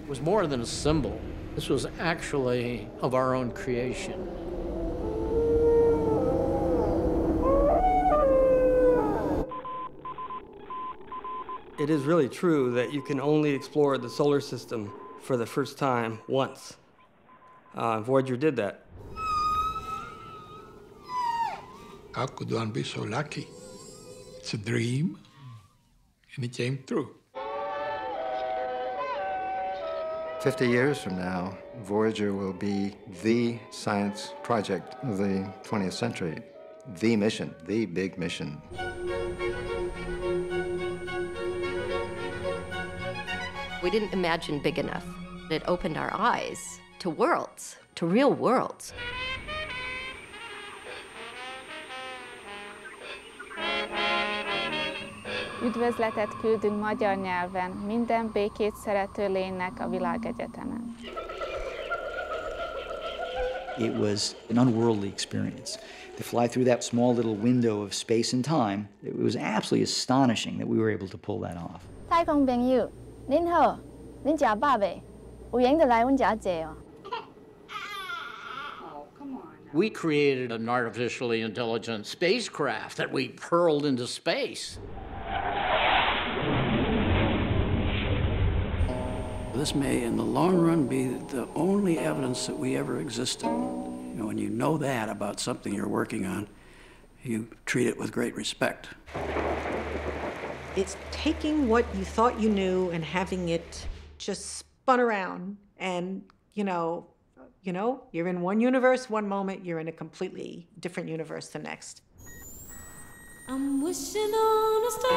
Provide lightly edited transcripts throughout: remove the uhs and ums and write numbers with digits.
was more than a symbol. This was actually of our own creation. It is really true that you can only explore the solar system for the first time once. Voyager did that. How could one be so lucky? It's a dream, and it came true. 50 years from now, Voyager will be the science project of the 20th century. The mission, the big mission. We didn't imagine big enough. It opened our eyes to worlds, to real worlds. Üdvözletet küldünk magyar nyelven minden békét szerető lénynek a világegyetemen. It was an unworldly experience. To fly through that small little window of space and time, it was absolutely astonishing that we were able to pull that off. 太空朋友，您好，您吃饱未？有闲就来阮家坐哦。 We created an artificially intelligent spacecraft that we hurled into space. This may, in the long run, be the only evidence that we ever existed. You know, when you know that about something you're working on, you treat it with great respect. It's taking what you thought you knew and having it just spun around, and you're in one universe one moment, you're in a completely different universe the next. I'm wishing on a star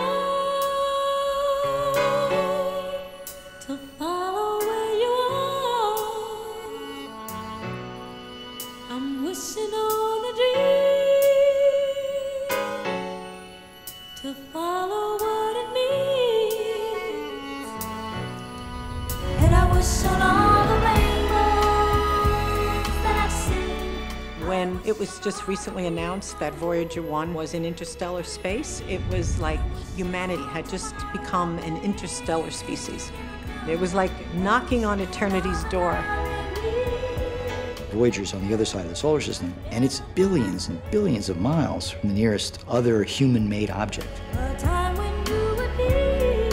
to follow where you are. I'm wishing on a dream to follow what it means. And I wish on all the rainbows that I've seen. When it was just recently announced that Voyager 1 was in interstellar space, it was like humanity had just become an interstellar species. It was like knocking on eternity's door. Voyager's on the other side of the solar system, and it's billions and billions of miles from the nearest other human-made object. A time when you would be.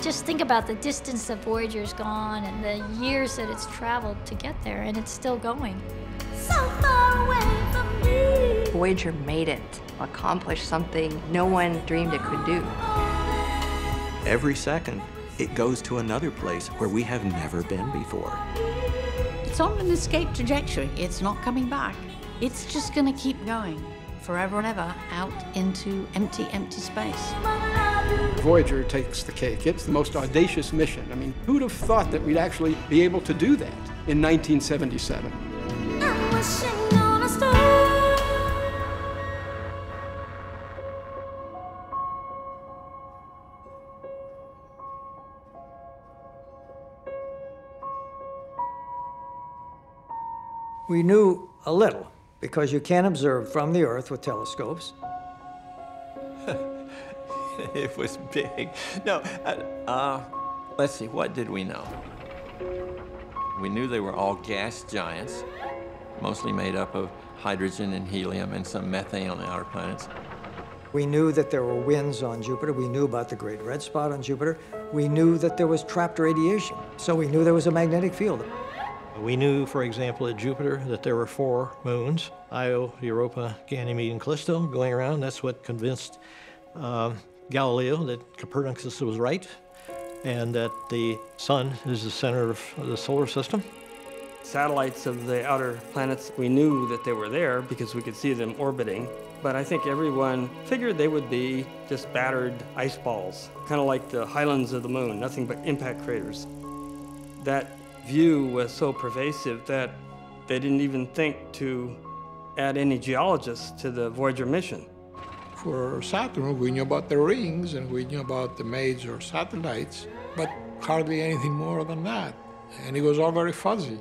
Just think about the distance that Voyager's gone and the years that it's traveled to get there, and it's still going. So far away from me. Voyager made it, accomplished something no one dreamed it could do. Every second, it goes to another place where we have never been before. It's on an escape trajectory. It's not coming back. It's just going to keep going forever and ever out into empty, empty space. Voyager takes the cake. It's the most audacious mission. I mean, who'd have thought that we'd actually be able to do that in 1977? I'm wishing on a star. We knew a little, because you can't observe from the Earth with telescopes. It was big. No, let's see, what did we know? We knew they were all gas giants, mostly made up of hydrogen and helium and some methane on the outer planets. We knew that there were winds on Jupiter. We knew about the Great Red Spot on Jupiter. We knew that there was trapped radiation. So we knew there was a magnetic field. We knew, for example, at Jupiter that there were 4 moons, Io, Europa, Ganymede, and Callisto, going around. That's what convinced Galileo that Copernicus was right, and that the sun is the center of the solar system. Satellites of the outer planets, we knew that they were there because we could see them orbiting, but I think everyone figured they would be just battered ice balls, kind of like the highlands of the moon, nothing but impact craters. That view was so pervasive that they didn't even think to add any geologists to the Voyager mission. For Saturn, we knew about the rings and we knew about the major satellites, but hardly anything more than that. And it was all very fuzzy.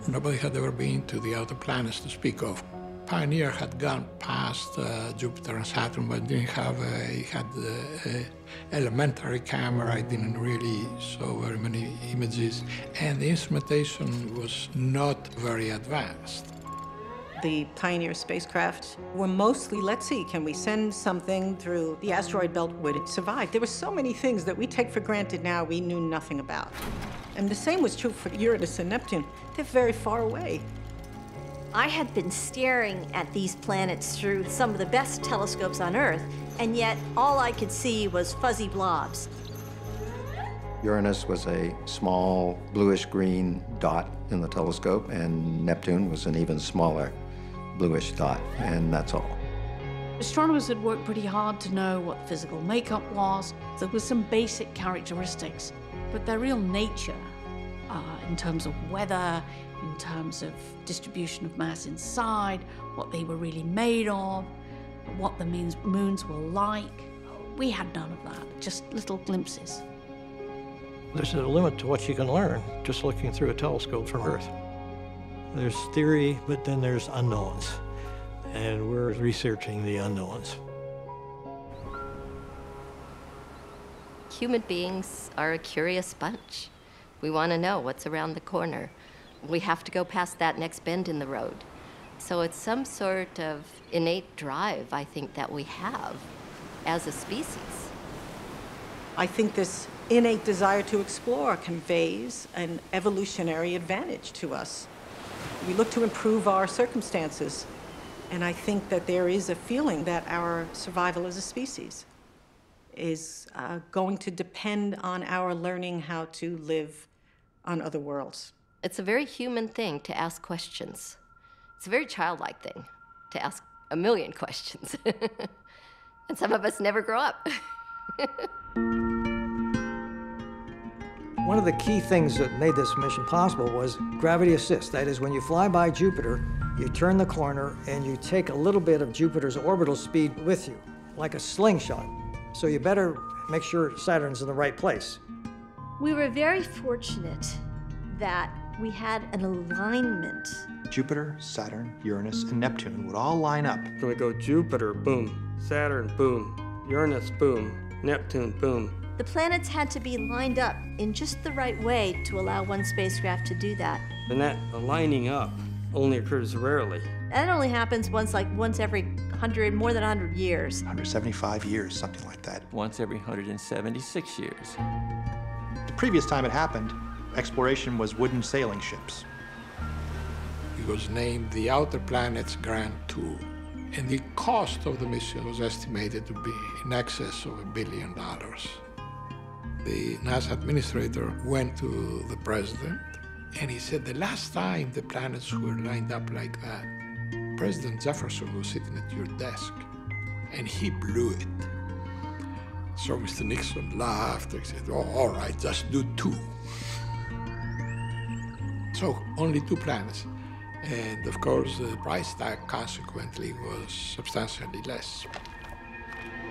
Nobody had ever been to the outer planets to speak of. Pioneer had gone past Jupiter and Saturn, but didn't have it had a elementary camera. It didn't really show very many images, and the instrumentation was not very advanced. The Pioneer spacecraft were mostly, let's see, can we send something through the asteroid belt? Would it survive? There were so many things that we take for granted now we knew nothing about. And the same was true for Uranus and Neptune. They're very far away. I had been staring at these planets through some of the best telescopes on Earth, and yet all I could see was fuzzy blobs. Uranus was a small bluish-green dot in the telescope, and Neptune was an even smaller bluish dot, and that's all. Astronomers had worked pretty hard to know what the physical makeup was. There were some basic characteristics, but their real nature, in terms of weather, in terms of distribution of mass inside, what they were really made of, what the moons were like, we had none of that, just little glimpses. There's a limit to what you can learn just looking through a telescope from Earth. There's theory, but then there's unknowns, and we're researching the unknowns. Human beings are a curious bunch. We want to know what's around the corner. We have to go past that next bend in the road. So it's some sort of innate drive, I think, that we have as a species. I think this innate desire to explore conveys an evolutionary advantage to us. We look to improve our circumstances, and I think that there is a feeling that our survival as a species is going to depend on our learning how to live on other worlds. It's a very human thing to ask questions. It's a very childlike thing to ask a million questions. And some of us never grow up. One of the key things that made this mission possible was gravity assist. That is, when you fly by Jupiter, you turn the corner and you take a little bit of Jupiter's orbital speed with you, like a slingshot. So you better make sure Saturn's in the right place. We were very fortunate that we had an alignment. Jupiter, Saturn, Uranus, and Neptune would all line up. So we go Jupiter, boom. Saturn, boom. Uranus, boom. Neptune, boom. The planets had to be lined up in just the right way to allow one spacecraft to do that. And that lining up only occurs rarely. That only happens once every 100, more than 100 years. 175 years, something like that. Once every 176 years. The previous time it happened, exploration was wooden sailing ships. It was named the Outer Planets Grand Tour, and the cost of the mission was estimated to be in excess of $1 billion. The NASA administrator went to the president, and he said, the last time the planets were lined up like that, President Jefferson was sitting at your desk, and he blew it. So Mr. Nixon laughed and said, oh, all right, just do 2. So only 2 planets. And of course, the price tag consequently was substantially less.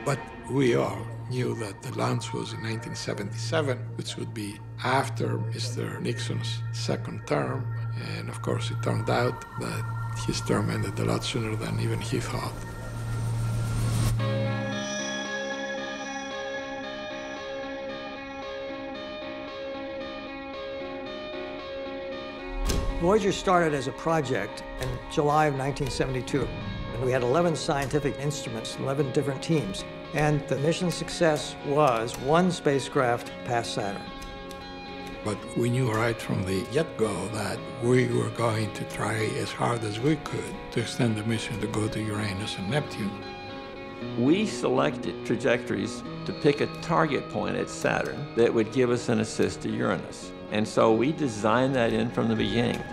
But we all knew that the launch was in 1977, which would be after Mr. Nixon's second term. And of course, it turned out that his term ended a lot sooner than even he thought. Voyager started as a project in July of 1972. And we had 11 scientific instruments, 11 different teams. And the mission success was 1 spacecraft past Saturn. But we knew right from the get-go that we were going to try as hard as we could to extend the mission to go to Uranus and Neptune. We selected trajectories to pick a target point at Saturn that would give us an assist to Uranus. And so we designed that in from the beginning.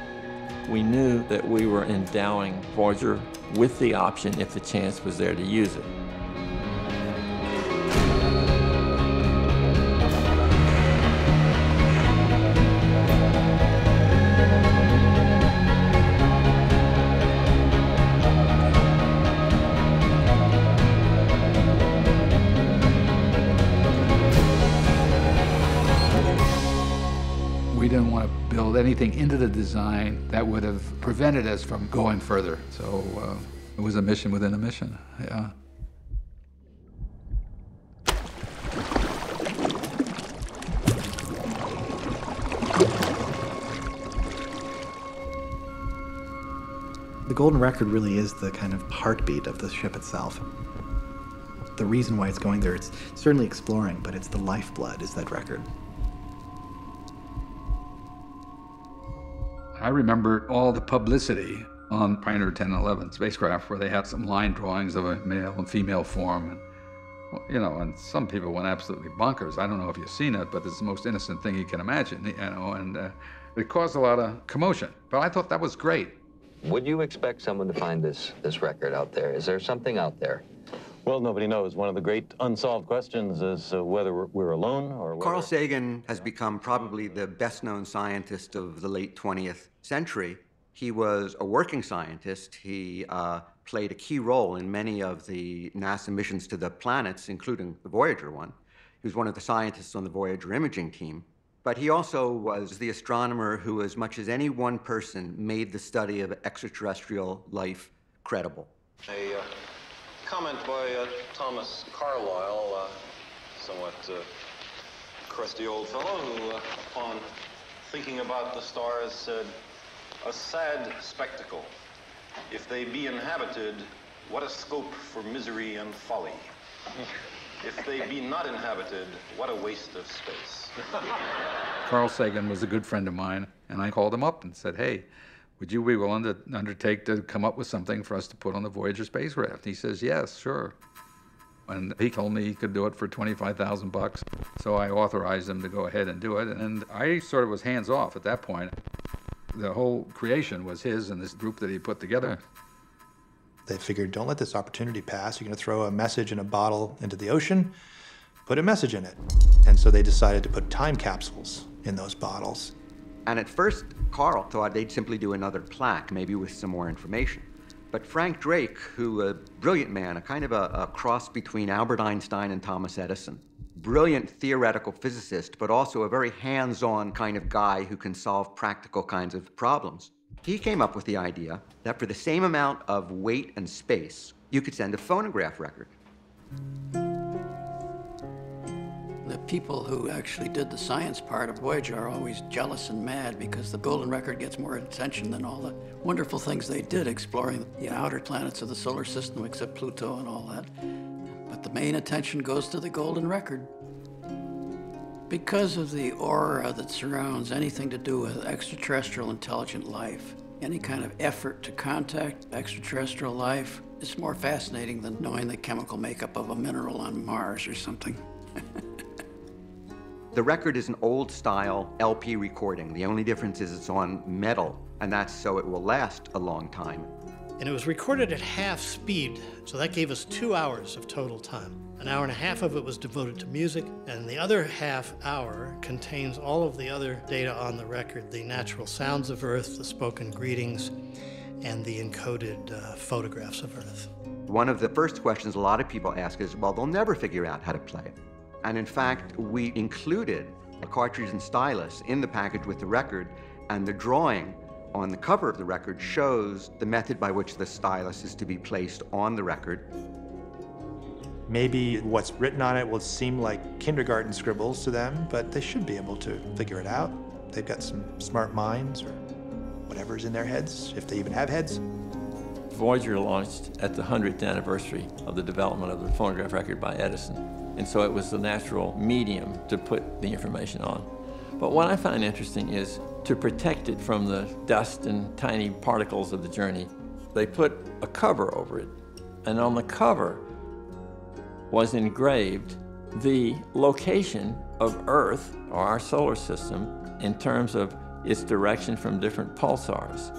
We knew that we were endowing Voyager with the option if the chance was there to use it. We didn't want to build anything into the design that would have prevented us from going further. So it was a mission within a mission, yeah. The Golden Record really is the kind of heartbeat of the ship itself. The reason why it's going there, it's certainly exploring, but it's the lifeblood, is that record. I remember all the publicity on Pioneer 10 and 11 spacecraft where they had some line drawings of a male and female form. And, you know, and some people went absolutely bonkers. I don't know if you've seen it, but it's the most innocent thing you can imagine, you know, and it caused a lot of commotion. But I thought that was great. Would you expect someone to find this record out there? Is there something out there? Well, nobody knows. One of the great unsolved questions is whether we're alone or whether... Carl Sagan has become probably the best-known scientist of the late 20th century. He was a working scientist. He played a key role in many of the NASA missions to the planets, including the Voyager one. He was one of the scientists on the Voyager imaging team. But he also was the astronomer who, as much as any one person, made the study of extraterrestrial life credible. A comment by Thomas Carlyle, somewhat crusty old fellow, who, upon thinking about the stars, said, "A sad spectacle. If they be inhabited, what a scope for misery and folly. If they be not inhabited, what a waste of space." Carl Sagan was a good friend of mine, and I called him up and said, hey, would you be willing to undertake to come up with something for us to put on the Voyager spacecraft? He says, yes, sure. And he told me he could do it for $25,000. So I authorized him to go ahead and do it, and I sort of was hands off at that point. The whole creation was his and this group that he put together. They figured, don't let this opportunity pass. You're going to throw a message in a bottle into the ocean, put a message in it. And so they decided to put time capsules in those bottles. And at first, Carl thought they'd simply do another plaque, maybe with some more information. But Frank Drake, who a brilliant man, a kind of a cross between Albert Einstein and Thomas Edison, brilliant theoretical physicist, but also a very hands-on kind of guy who can solve practical kinds of problems. He came up with the idea that for the same amount of weight and space, you could send a phonograph record. The people who actually did the science part of Voyager are always jealous and mad because the Golden Record gets more attention than all the wonderful things they did exploring the outer planets of the solar system, except Pluto and all that. But the main attention goes to the Golden Record. Because of the aura that surrounds anything to do with extraterrestrial intelligent life, any kind of effort to contact extraterrestrial life is more fascinating than knowing the chemical makeup of a mineral on Mars or something. The record is an old-style LP recording. The only difference is it's on metal, and that's so it will last a long time. And it was recorded at half speed, so that gave us 2 hours of total time. An hour and a half of it was devoted to music, and the other half hour contains all of the other data on the record, the natural sounds of Earth, the spoken greetings, and the encoded photographs of Earth. One of the first questions a lot of people ask is, well, they'll never figure out how to play it. And in fact, we included a cartridge and stylus in the package with the record, and the drawing on the cover of the record shows the method by which the stylus is to be placed on the record. Maybe what's written on it will seem like kindergarten scribbles to them, but they should be able to figure it out. They've got some smart minds or whatever's in their heads, if they even have heads. Voyager launched at the 100th anniversary of the development of the phonograph record by Edison. And so it was the natural medium to put the information on. But what I find interesting is to protect it from the dust and tiny particles of the journey, they put a cover over it. And on the cover was engraved the location of Earth, or our solar system, in terms of its direction from different pulsars.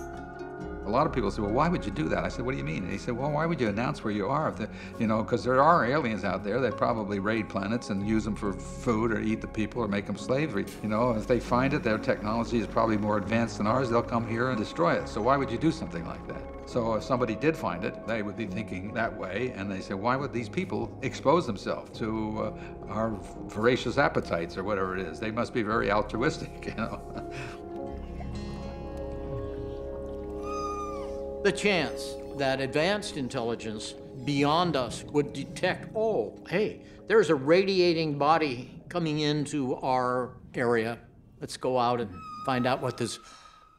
A lot of people say, well, why would you do that? I said, what do you mean? And he said, well, why would you announce where you are? Because there are aliens out there that probably raid planets and use them for food or eat the people or make them slavery. If they find it, their technology is probably more advanced than ours, they'll come here and destroy it. So why would you do something like that? So if somebody did find it, they would be thinking that way, and they say, why would these people expose themselves to our voracious appetites or whatever it is? They must be very altruistic, The chance that advanced intelligence beyond us would detect, oh, hey, there's a radiating body coming into our area. Let's go out and find out what this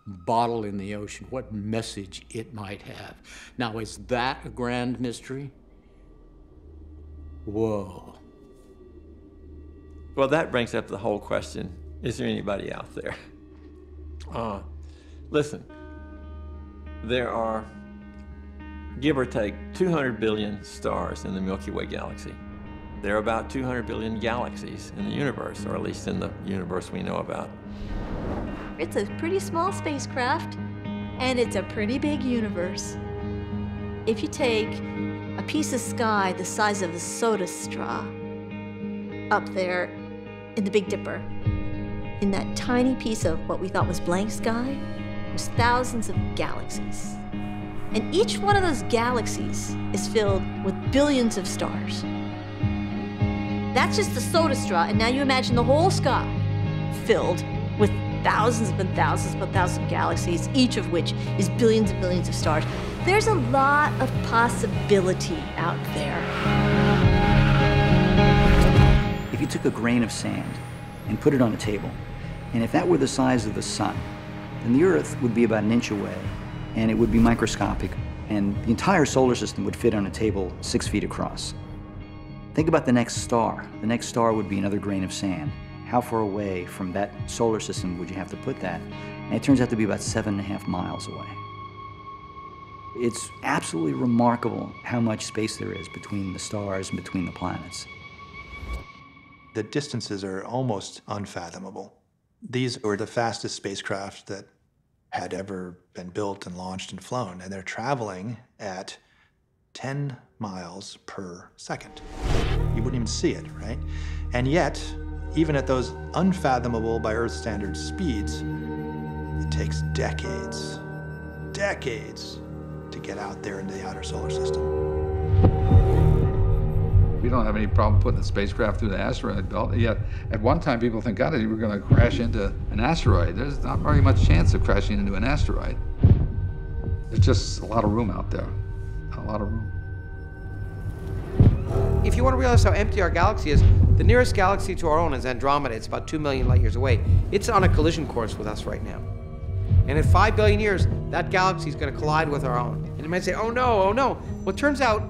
bottle in the ocean, what message it might have. Now, is that a grand mystery? Whoa. Well, that brings up the whole question, is there anybody out there? Listen, there are, give or take, 200 billion stars in the Milky Way galaxy. There are about 200 billion galaxies in the universe, or at least in the universe we know about. It's a pretty small spacecraft, and it's a pretty big universe. If you take a piece of sky the size of a soda straw up there in the Big Dipper, in that tiny piece of what we thought was blank sky, there's thousands of galaxies. And each one of those galaxies is filled with billions of stars. That's just the soda straw, and now you imagine the whole sky filled with thousands and thousands and thousands of galaxies, each of which is billions and billions of stars. There's a lot of possibility out there. If you took a grain of sand and put it on a table, and if that were the size of the sun, then the Earth would be about an inch away, and it would be microscopic, and the entire solar system would fit on a table 6 feet across. Think about the next star. The next star would be another grain of sand. How far away from that solar system would you have to put that? And it turns out to be about 7.5 miles away. It's absolutely remarkable how much space there is between the stars and between the planets. The distances are almost unfathomable. These were the fastest spacecraft that had ever been built and launched and flown, and they're traveling at 10 miles per second. You wouldn't even see it, right? And yet, even at those unfathomable by Earth standard speeds, it takes decades to get out there into the outer solar system. We don't have any problem putting the spacecraft through the asteroid belt, yet at one time people think, God, we're going to crash into an asteroid. There's not very much chance of crashing into an asteroid. There's just a lot of room out there, a lot of room. If you want to realize how empty our galaxy is, the nearest galaxy to our own is Andromeda. It's about 2 million light years away. It's on a collision course with us right now. And in 5 billion years, that galaxy is going to collide with our own. And you might say, oh no, oh no. Well, it turns out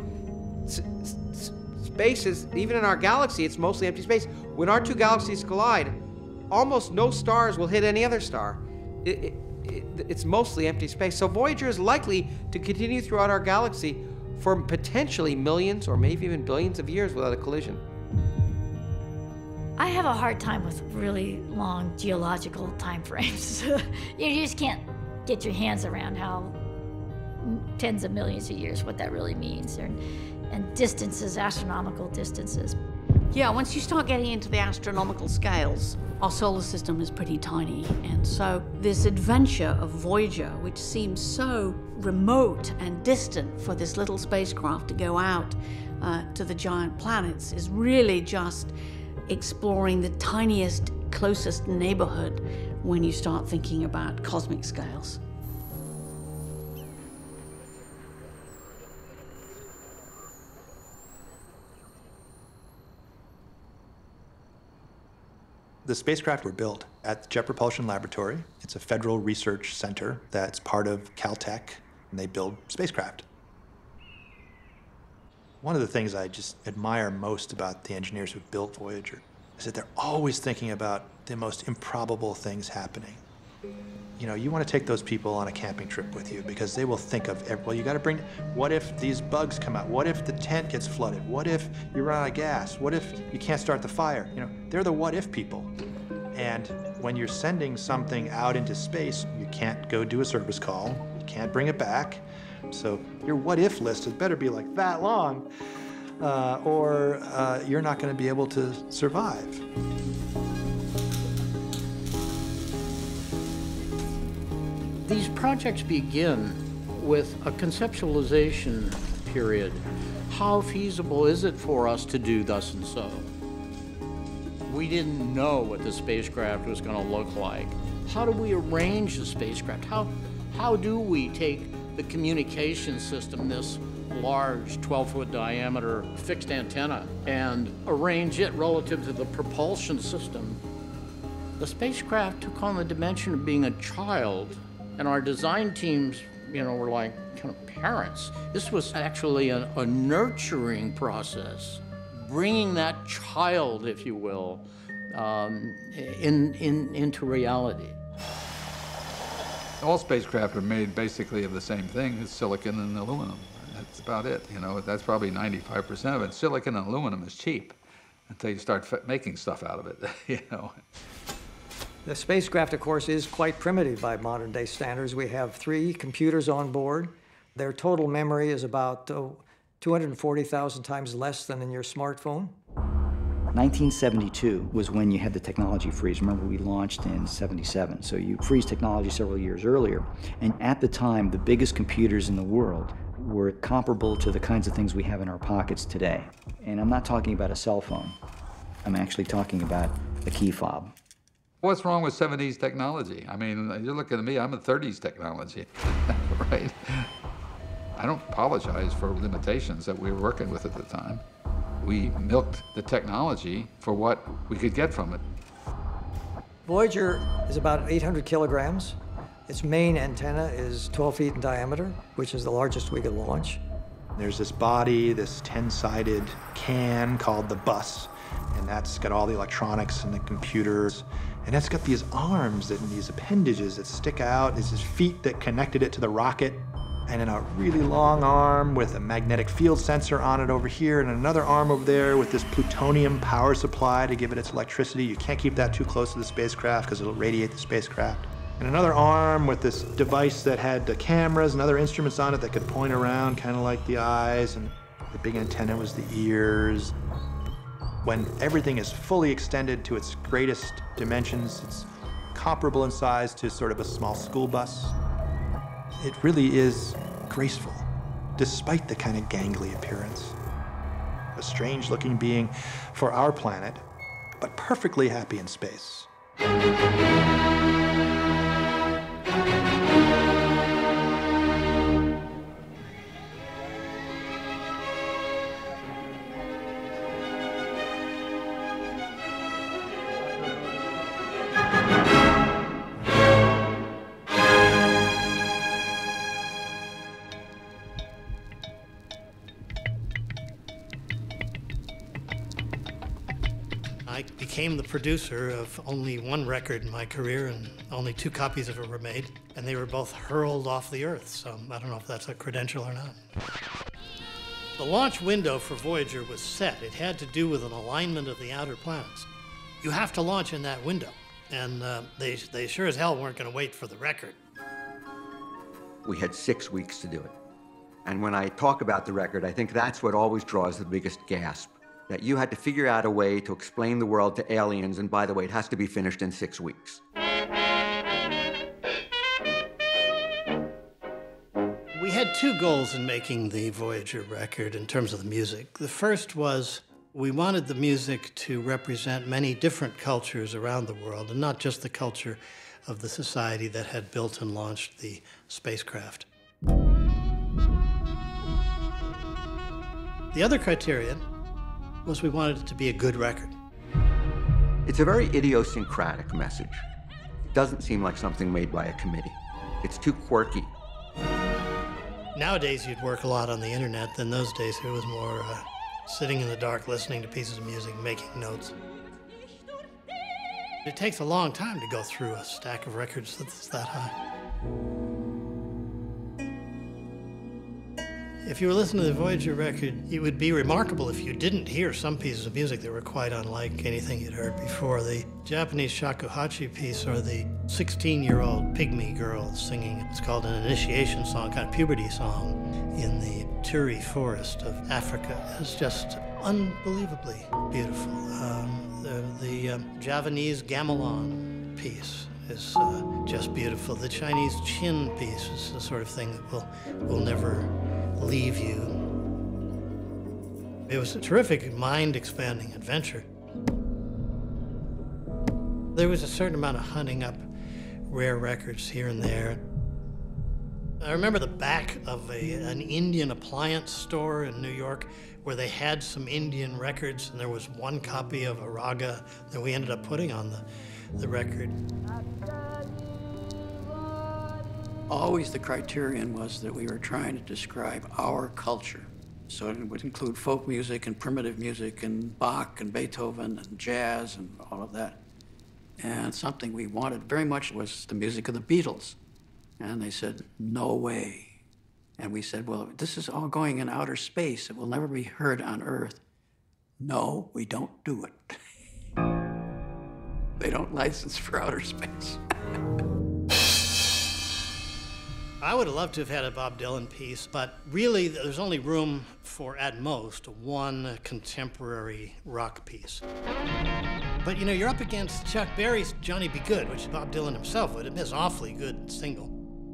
space is, even in our galaxy, it's mostly empty space. When our two galaxies collide, almost no stars will hit any other star. It's mostly empty space. So Voyager is likely to continue throughout our galaxy for potentially millions or maybe even billions of years without a collision. I have a hard time with really long geological time frames. You just can't get your hands around how tens of millions of years, what that really means, and distances, astronomical distances. Yeah, once you start getting into the astronomical scales, our solar system is pretty tiny. And so this adventure of Voyager, which seems so remote and distant for this little spacecraft to go out to the giant planets, is really just exploring the tiniest, closest neighborhood when you start thinking about cosmic scales. The spacecraft were built at the Jet Propulsion Laboratory. It's a federal research center that's part of Caltech, and they build spacecraft. One of the things I just admire most about the engineers who built Voyager is that they're always thinking about the most improbable things happening. You know, you want to take those people on a camping trip with you because they will think of, well, you got to bring, what if these bugs come out? What if the tent gets flooded? What if you run out of gas? What if you can't start the fire? You know, they're the what if people. And when you're sending something out into space, you can't go do a service call. You can't bring it back. So your what-if list had better be like that long, or you're not going to be able to survive. These projects begin with a conceptualization period. How feasible is it for us to do thus and so? We didn't know what the spacecraft was going to look like. How do we arrange the spacecraft? How do we take the communication system, this large 12-foot diameter fixed antenna, and arrange it relative to the propulsion system? The spacecraft took on the dimension of being a child, and our design teams, were like kind of parents. This was actually a nurturing process, bringing that child, if you will, into reality. All spacecraft are made basically of the same thing, it's silicon and aluminum. That's about it, that's probably 95% of it. Silicon and aluminum is cheap until you start making stuff out of it, The spacecraft, of course, is quite primitive by modern day standards. We have 3 computers on board. Their total memory is about 240,000 times less than in your smartphone. 1972 was when you had the technology freeze. Remember, we launched in '77, so you freeze technology several years earlier. And at the time, the biggest computers in the world were comparable to the kinds of things we have in our pockets today. And I'm not talking about a cell phone. I'm actually talking about a key fob. What's wrong with 70s technology? I mean, you're looking at me, I'm a 30s technology, right? I don't apologize for limitations that we were working with at the time. We milked the technology for what we could get from it. Voyager is about 800 kilograms. Its main antenna is 12 feet in diameter, which is the largest we could launch. There's this body, this 10-sided can called the bus, and that's got all the electronics and the computers. And it's got these arms and these appendages that stick out. There's his feet that connected it to the rocket, and then a really long arm with a magnetic field sensor on it over here, and another arm over there with this plutonium power supply to give it its electricity. You can't keep that too close to the spacecraft because it'll radiate the spacecraft. And another arm with this device that had the cameras and other instruments on it that could point around, kind of like the eyes, and the big antenna was the ears. When everything is fully extended to its greatest dimensions, it's comparable in size to sort of a small school bus. It really is graceful, despite the kind of gangly appearance. A strange-looking being for our planet, but perfectly happy in space. I became the producer of only one record in my career, and only 2 copies of it were made, and they were both hurled off the Earth, so I don't know if that's a credential or not. The launch window for Voyager was set. It had to do with an alignment of the outer planets. You have to launch in that window, and they sure as hell weren't going to wait for the record. We had 6 weeks to do it. And when I talk about the record, I think that's what always draws the biggest gasp. That you had to figure out a way to explain the world to aliens, and by the way, it has to be finished in 6 weeks. We had 2 goals in making the Voyager record in terms of the music. The first was we wanted the music to represent many different cultures around the world, and not just the culture of the society that had built and launched the spacecraft. The other criterion was we wanted it to be a good record. It's a very idiosyncratic message. It doesn't seem like something made by a committee. It's too quirky. Nowadays, you'd work a lot on the internet. Than those days, it was more sitting in the dark, listening to pieces of music, making notes. It takes a long time to go through a stack of records that's that high. If you were listening to the Voyager record, it would be remarkable if you didn't hear some pieces of music that were quite unlike anything you'd heard before. The Japanese shakuhachi piece, or the 16-year-old pygmy girl singing. It's called an initiation song, kind of puberty song, in the Turi forest of Africa. It's just unbelievably beautiful. The Javanese gamelan piece is just beautiful. The Chinese Qin piece is the sort of thing that will never leave you. It was a terrific mind-expanding adventure. There was a certain amount of hunting up rare records here and there. I remember the back of an Indian appliance store in New York where they had some Indian records, and there was one copy of a raga that we ended up putting on the record. Always the criterion was that we were trying to describe our culture. So it would include folk music and primitive music and Bach and Beethoven and jazz and all of that. And something we wanted very much was the music of the Beatles. And they said, no way. And we said, well, this is all going in outer space. It will never be heard on Earth. No, we don't do it. They don't license for outer space. I would have loved to have had a Bob Dylan piece, but really there's only room for, at most, one contemporary rock piece. But you know, you're up against Chuck Berry's Johnny B. Good, which Bob Dylan himself would admit is an awfully good single.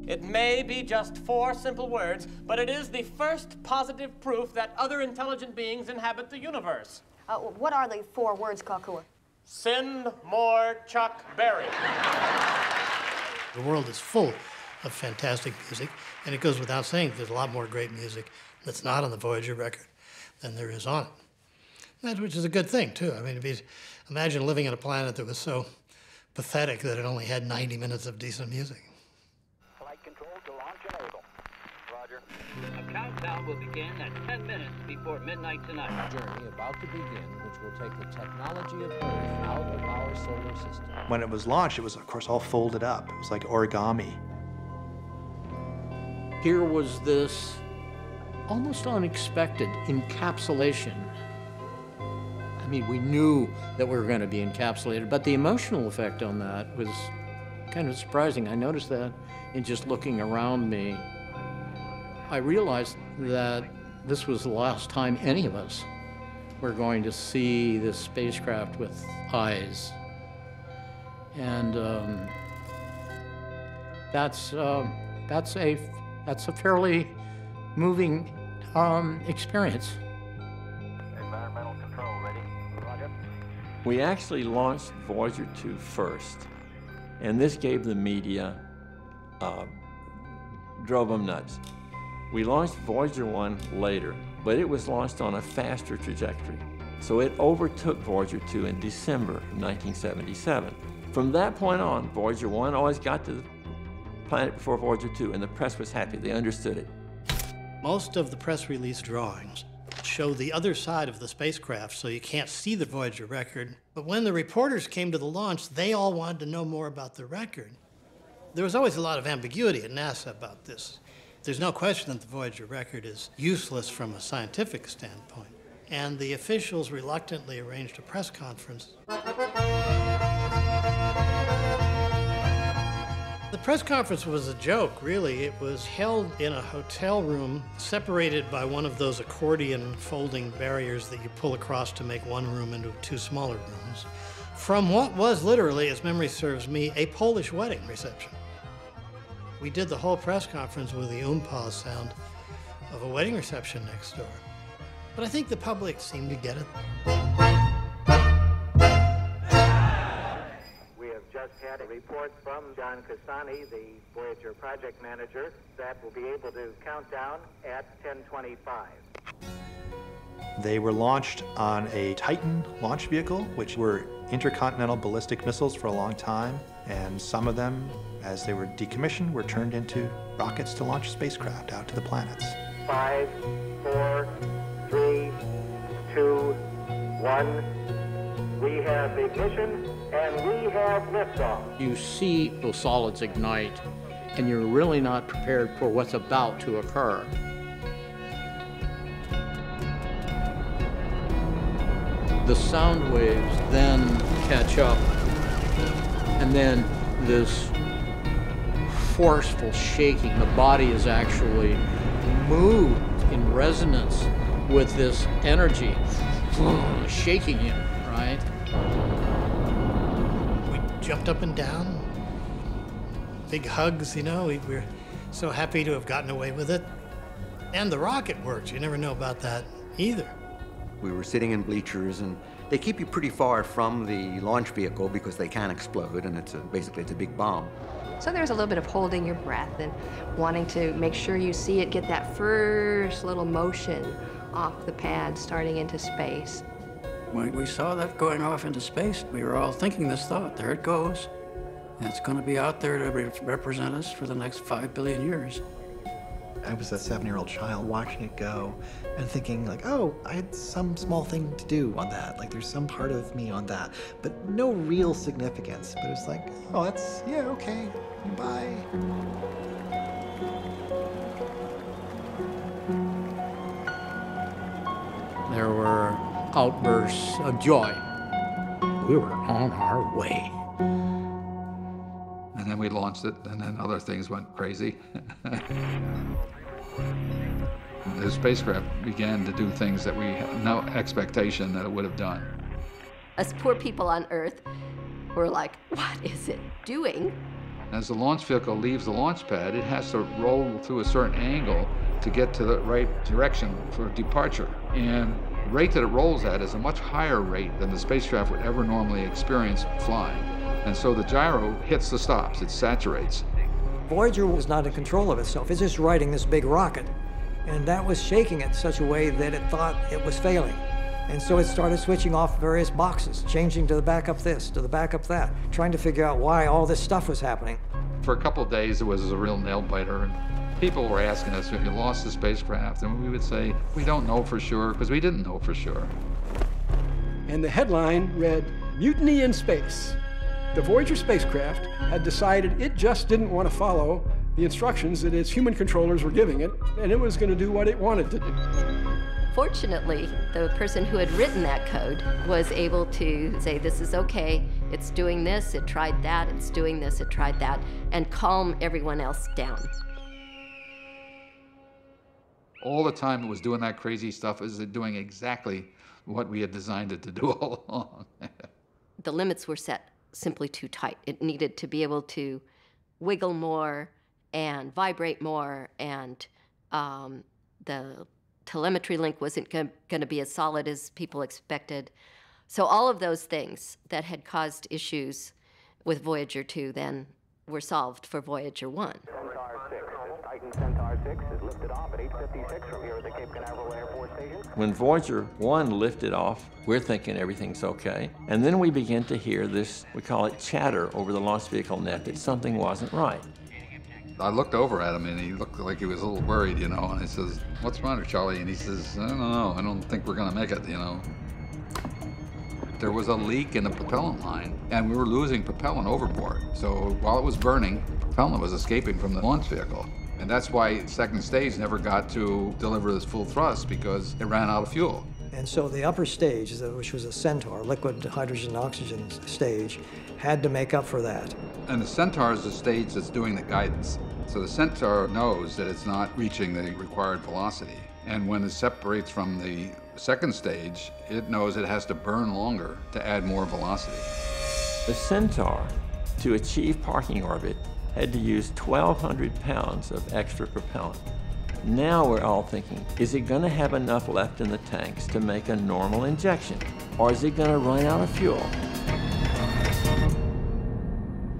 It may be just 4 simple words, but it is the first positive proof that other intelligent beings inhabit the universe. What are the 4 words, Kakua? Send more Chuck Berry. The world is full of fantastic music, and it goes without saying there's a lot more great music that's not on the Voyager record than there is on it. Which is a good thing, too. I mean, imagine living on a planet that was so pathetic that it only had 90 minutes of decent music. Flight control to launch enable. Roger. A countdown will begin at 10 minutes before midnight tonight. A journey about to begin, which will take the technology of Earth out of our solar system. When it was launched, it was, of course, all folded up. It was like origami. Here was this almost unexpected encapsulation. I mean, we knew that we were going to be encapsulated, but the emotional effect on that was kind of surprising. I noticed that in just looking around me. I realized that this was the last time any of us were going to see this spacecraft with eyes. And that's a fairly moving experience. Environmental control ready. Roger. We actually launched Voyager 2 first, and this gave the media, drove them nuts. We launched Voyager 1 later, but it was launched on a faster trajectory. So it overtook Voyager 2 in December of 1977. From that point on, Voyager 1 always got to the planet before Voyager 2, and the press was happy. They understood it. Most of the press release drawings show the other side of the spacecraft, so you can't see the Voyager record. But when the reporters came to the launch, they all wanted to know more about the record. There was always a lot of ambiguity at NASA about this. There's no question that the Voyager record is useless from a scientific standpoint. And the officials reluctantly arranged a press conference. The press conference was a joke, really. It was held in a hotel room separated by one of those accordion folding barriers that you pull across to make one room into 2 smaller rooms, from what was literally, as memory serves me, a Polish wedding reception. We did the whole press conference with the oom-pah sound of a wedding reception next door. But I think the public seemed to get it. We have just had a report from John Cassani, the Voyager project manager, that will be able to count down at 10:25. They were launched on a Titan launch vehicle, which were intercontinental ballistic missiles for a long time, and some of them, as they were decommissioned, were turned into rockets to launch spacecraft out to the planets. 5, 4, 3, 2, 1. We have ignition, and we have liftoff. You see those solids ignite, and you're really not prepared for what's about to occur. The sound waves then catch up, and then this forceful shaking. The body is actually moved in resonance with this energy shaking you, right? We jumped up and down, big hugs, you know. We're so happy to have gotten away with it. And the rocket worked. You never know about that either. We were sitting in bleachers, and they keep you pretty far from the launch vehicle because they can explode, and basically it's a big bomb. So there's a little bit of holding your breath and wanting to make sure you see it get that first little motion off the pad starting into space. When we saw that going off into space, we were all thinking this thought, there it goes. And it's going to be out there to represent us for the next 5 billion years. I was a 7-year-old child watching it go and thinking like, oh, I had some small thing to do on that. Like there's some part of me on that, but no real significance. But it's like, oh, that's, yeah, okay, bye. There were outbursts of joy. We were on our way. And then we launched it, and then other things went crazy. The spacecraft began to do things that we had no expectation that it would have done. Us poor people on Earth were like, what is it doing? As the launch vehicle leaves the launch pad, it has to roll through a certain angle to get to the right direction for departure. And the rate that it rolls at is a much higher rate than the spacecraft would ever normally experience flying. And so the gyro hits the stops, it saturates. Voyager was not in control of itself. It's just riding this big rocket. And that was shaking it in such a way that it thought it was failing. And so it started switching off various boxes, changing to the backup this, to the backup that, trying to figure out why all this stuff was happening. For a couple of days, it was a real nail-biter. And people were asking us, have you lost the spacecraft? And we would say, we don't know for sure, because we didn't know for sure. And the headline read, "Mutiny in Space." The Voyager spacecraft had decided it just didn't want to follow the instructions that its human controllers were giving it, and it was going to do what it wanted to do. Fortunately, the person who had written that code was able to say, this is okay, it's doing this, it tried that, it's doing this, it tried that, and calm everyone else down. All the time it was doing that crazy stuff, is it doing exactly what we had designed it to do all along. The limits were set simply too tight. It needed to be able to wiggle more and vibrate more, and the telemetry link wasn't going to be as solid as people expected. So all of those things that had caused issues with Voyager 2 then were solved for Voyager 1. Centaur 6 is lifted off at 8:56 from here at the Cape Canaveral Air Force Station. When Voyager 1 lifted off, we're thinking everything's okay. And then we begin to hear this, we call it chatter over the launch vehicle net, that something wasn't right. I looked over at him, and he looked like he was a little worried, you know, and I says, what's the matter, Charlie? And he says, I don't know, I don't think we're gonna make it, you know. There was a leak in the propellant line, and we were losing propellant overboard. So while it was burning, propellant was escaping from the launch vehicle. And that's why second stage never got to deliver this full thrust, because it ran out of fuel. And so the upper stage, which was a Centaur, liquid hydrogen oxygen stage, had to make up for that. And the Centaur is the stage that's doing the guidance. So the Centaur knows that it's not reaching the required velocity. And when it separates from the second stage, it knows it has to burn longer to add more velocity. The Centaur, to achieve parking orbit, had to use 1,200 pounds of extra propellant. Now we're all thinking, is it going to have enough left in the tanks to make a normal injection? Or is it going to run out of fuel?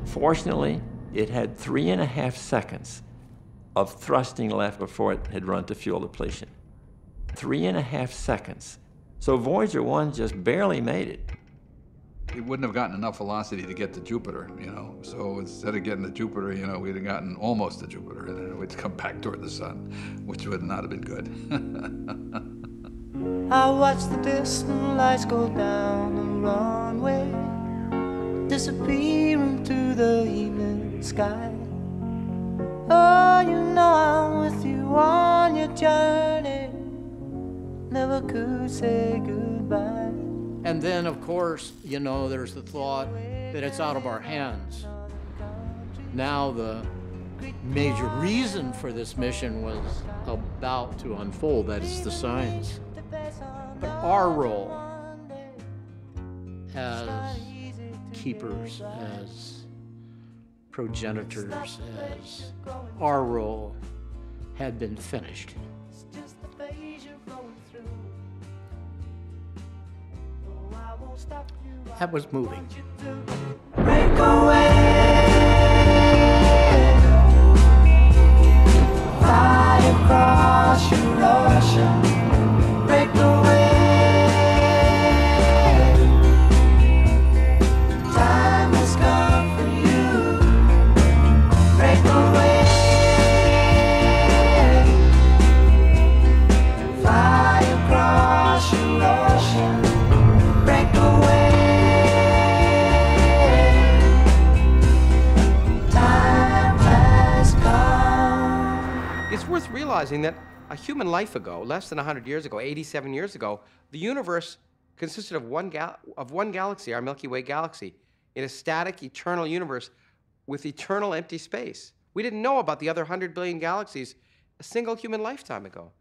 Fortunately, it had 3.5 seconds of thrusting left before it had run to fuel depletion. 3.5 seconds. So Voyager 1 just barely made it. It wouldn't have gotten enough velocity to get to Jupiter, you know. So instead of getting to Jupiter, you know, we'd have gotten almost to Jupiter, and then we'd come back toward the sun, which would not have been good. I watch the distant lights go down the runway, disappearing through the evening sky. Oh, you know I'm with you on your journey, never could say goodbye. And then, of course, you know, there's the thought that it's out of our hands. Now the major reason for this mission was about to unfold, that is the science. But our role as keepers, as progenitors, as our role had been finished. That was moving. Break away, fly across your ocean. Break away, time has come for you. Break away, fly across your ocean. Break away. It's worth realizing that a human life ago, less than 100 years ago, 87 years ago, the universe consisted of one galaxy, our Milky Way galaxy, in a static, eternal universe with eternal empty space. We didn't know about the other 100 billion galaxies a single human lifetime ago.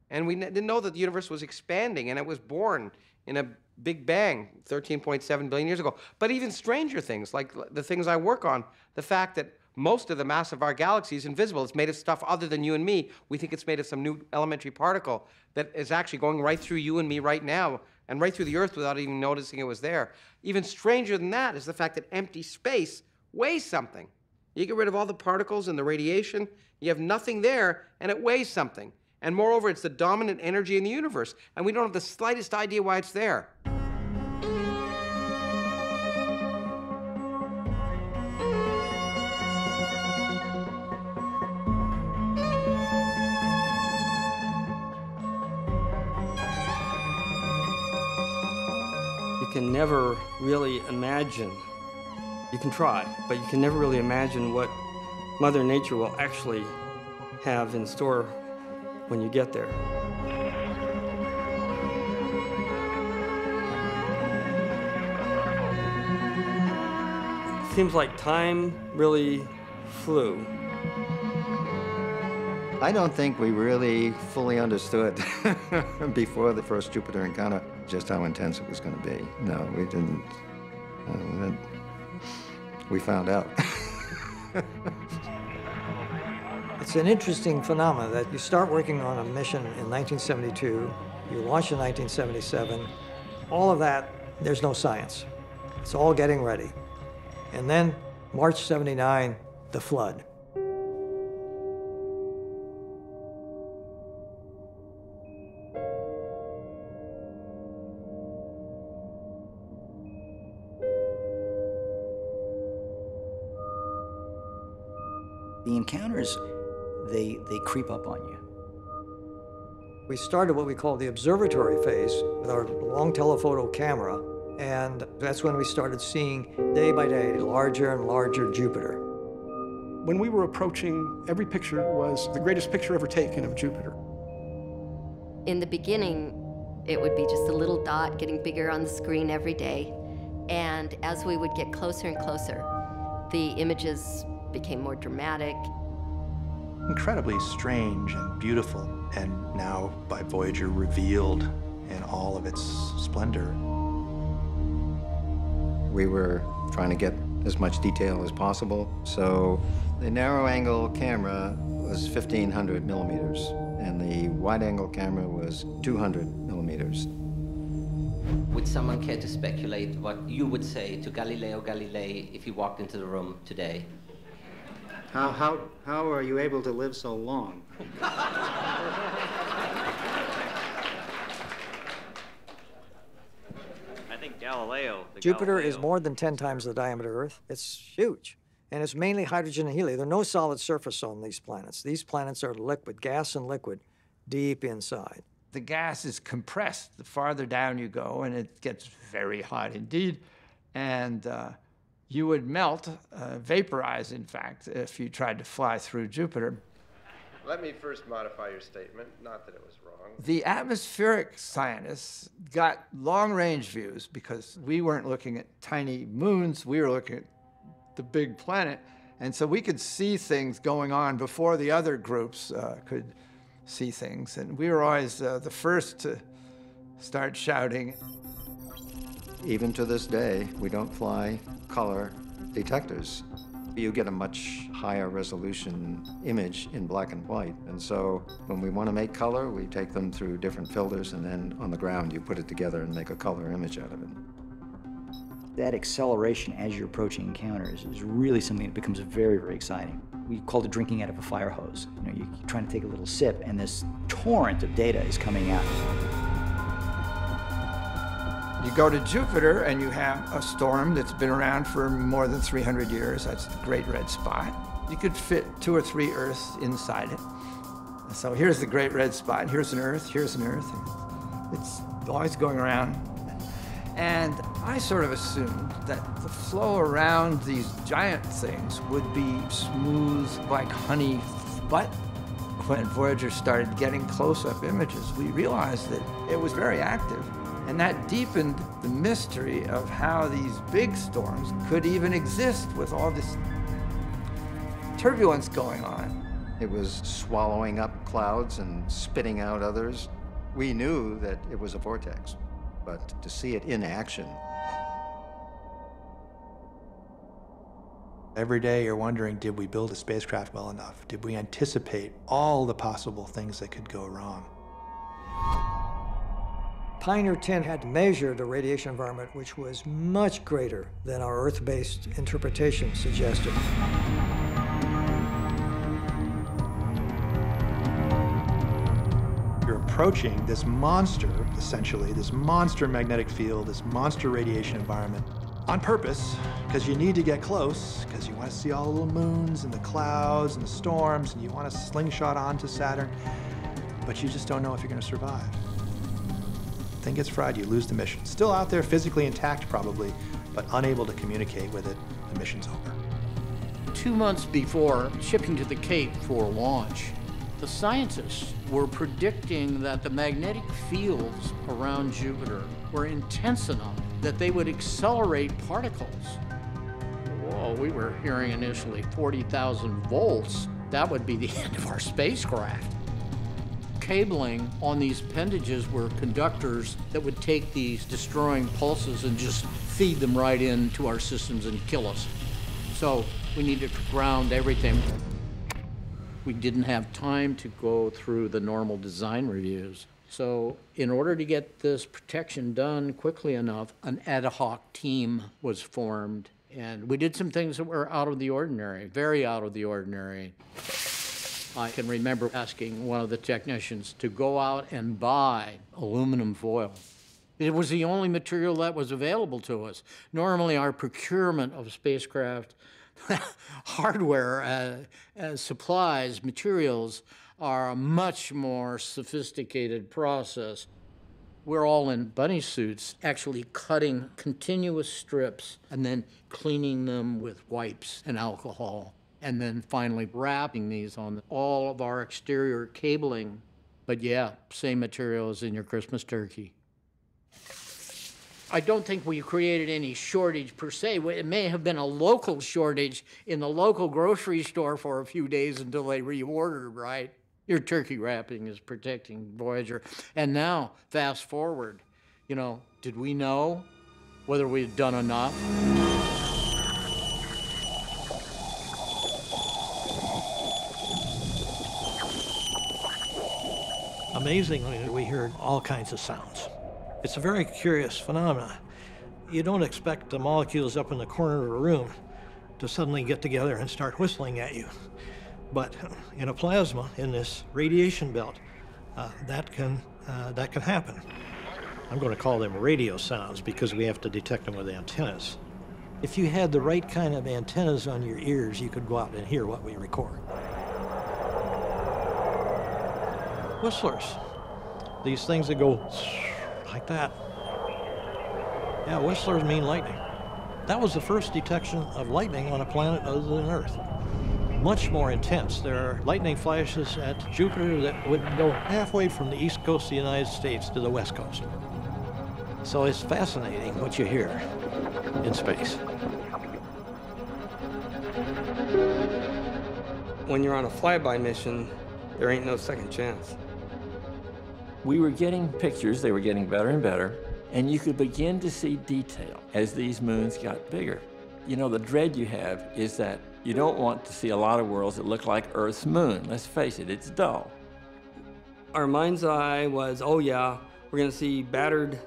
And we didn't know that the universe was expanding, and it was born in a Big Bang 13.7 billion years ago. But even stranger things, like the things I work on, the fact that most of the mass of our galaxy is invisible. It's made of stuff other than you and me. We think it's made of some new elementary particle that is actually going right through you and me right now and right through the Earth without even noticing it was there. Even stranger than that is the fact that empty space weighs something. You get rid of all the particles and the radiation, you have nothing there, and it weighs something. And moreover, it's the dominant energy in the universe, and we don't have the slightest idea why it's there. You can never really imagine, you can try, but you can never really imagine what Mother Nature will actually have in store when you get there. It seems like time really flew. I don't think we really fully understood before the first Jupiter encounter just how intense it was going to be. No, we didn't. We found out. It's an interesting phenomenon that you start working on a mission in 1972, you launch in 1977, all of that, there's no science. It's all getting ready. And then, March 79, the flood. The encounters, they creep up on you. We started what we call the observatory phase with our long telephoto camera, and that's when we started seeing day by day larger and larger Jupiter. When we were approaching, every picture was the greatest picture ever taken of Jupiter. In the beginning, it would be just a little dot getting bigger on the screen every day. And as we would get closer and closer, the images became more dramatic. Incredibly strange and beautiful, and now by Voyager revealed in all of its splendor. We were trying to get as much detail as possible, so the narrow-angle camera was 1,500 millimeters, and the wide-angle camera was 200 millimeters. Would someone care to speculate what you would say to Galileo Galilei if he walked into the room today? How are you able to live so long? I think Galileo... Jupiter is more than 10 times the diameter of Earth. It's huge. And it's mainly hydrogen and helium. There's no solid surface on these planets. These planets are liquid, gas and liquid, deep inside. The gas is compressed the farther down you go, and it gets very hot indeed. And you would melt, vaporize, in fact, if you tried to fly through Jupiter. Let me first modify your statement, not that it was wrong. The atmospheric scientists got long-range views because we weren't looking at tiny moons, we were looking at the big planet, And so we could see things going on before the other groups could see things. And we were always the first to start shouting. Even to this day, we don't fly color detectors. You get a much higher resolution image in black and white. And so when we want to make color, we take them through different filters, and then on the ground you put it together and make a color image out of it. That acceleration as you're approaching encounters is really something that becomes very, very exciting. We call it drinking out of a fire hose. You know, you're trying to take a little sip, and this torrent of data is coming out. You go to Jupiter and you have a storm that's been around for more than 300 years. That's the Great Red Spot. You could fit 2 or 3 Earths inside it. So here's the Great Red Spot. Here's an Earth, here's an Earth. It's always going around. And I sort of assumed that the flow around these giant things would be smooth like honey. But when Voyager started getting close-up images, we realized that it was very active. And that deepened the mystery of how these big storms could even exist with all this turbulence going on. It was swallowing up clouds and spitting out others. We knew that it was a vortex, but to see it in action. Every day you're wondering, did we build a spacecraft well enough? Did we anticipate all the possible things that could go wrong? Pioneer 10 had measured a radiation environment which was much greater than our Earth-based interpretation suggested. You're approaching this monster, essentially, this monster magnetic field, this monster radiation environment on purpose, because you need to get close, because you want to see all the little moons and the clouds and the storms, and you want to slingshot onto Saturn, but you just don't know if you're going to survive. Thing gets fried, you lose the mission. Still out there, physically intact probably, but unable to communicate with it, the mission's over. 2 months before shipping to the Cape for launch, the scientists were predicting that the magnetic fields around Jupiter were intense enough that they would accelerate particles. Whoa, we were hearing initially 40,000 volts. That would be the end of our spacecraft. Cabling on these appendages were conductors that would take these destroying pulses and just feed them right into our systems and kill us. So we needed to ground everything. We didn't have time to go through the normal design reviews. So in order to get this protection done quickly enough, an ad hoc team was formed. And we did some things that were out of the ordinary, very out of the ordinary. I can remember asking one of the technicians to go out and buy aluminum foil. It was the only material that was available to us. Normally, our procurement of spacecraft hardware, supplies, materials are a much more sophisticated process. We're all in bunny suits, actually cutting continuous strips and then cleaning them with wipes and alcohol, and then finally wrapping these on all of our exterior cabling. But yeah, same material as in your Christmas turkey. I don't think we created any shortage per se. It may have been a local shortage in the local grocery store for a few days until they reordered, right? Your turkey wrapping is protecting Voyager. And now, fast forward, you know, did we know whether we had done enough? Amazingly, we heard all kinds of sounds. It's a very curious phenomenon. You don't expect the molecules up in the corner of a room to suddenly get together and start whistling at you. But in a plasma, in this radiation belt, that can happen. I'm going to call them radio sounds because we have to detect them with antennas. If you had the right kind of antennas on your ears, you could go out and hear what we record. Whistlers. These things that go like that. Yeah, whistlers mean lightning. That was the first detection of lightning on a planet other than Earth. Much more intense. There are lightning flashes at Jupiter that would go halfway from the east coast of the United States to the west coast. So it's fascinating what you hear in space. When you're on a flyby mission, there ain't no second chance. We were getting pictures, they were getting better and better, and you could begin to see detail as these moons got bigger. You know, the dread you have is that you don't want to see a lot of worlds that look like Earth's moon. Let's face it, it's dull. Our mind's eye was, oh yeah, we're gonna see battered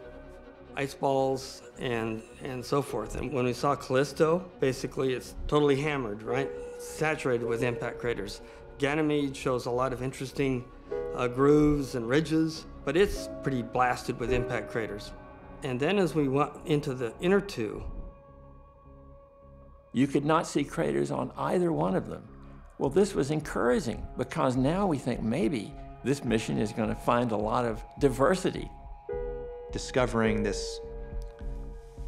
ice balls and so forth. And when we saw Callisto, basically it's totally hammered, right? Saturated with impact craters. Ganymede shows a lot of interesting grooves and ridges, but it's pretty blasted with impact craters. And then as we went into the inner two, you could not see craters on either one of them. Well, this was encouraging because now we think maybe this mission is going to find a lot of diversity. Discovering this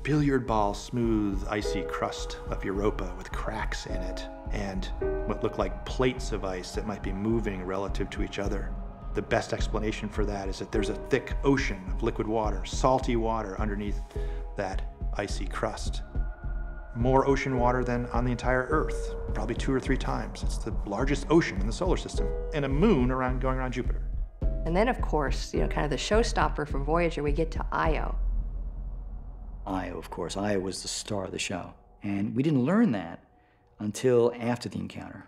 billiard ball smooth icy crust of Europa with cracks in it and what looked like plates of ice that might be moving relative to each other. The best explanation for that is that there's a thick ocean of liquid water, salty water underneath that icy crust. More ocean water than on the entire Earth, probably 2 or 3 times. It's the largest ocean in the solar system, and a moon going around Jupiter. And then, of course, you know, kind of the showstopper for Voyager, we get to Io. Io, of course. Io was the star of the show. And we didn't learn that until after the encounter.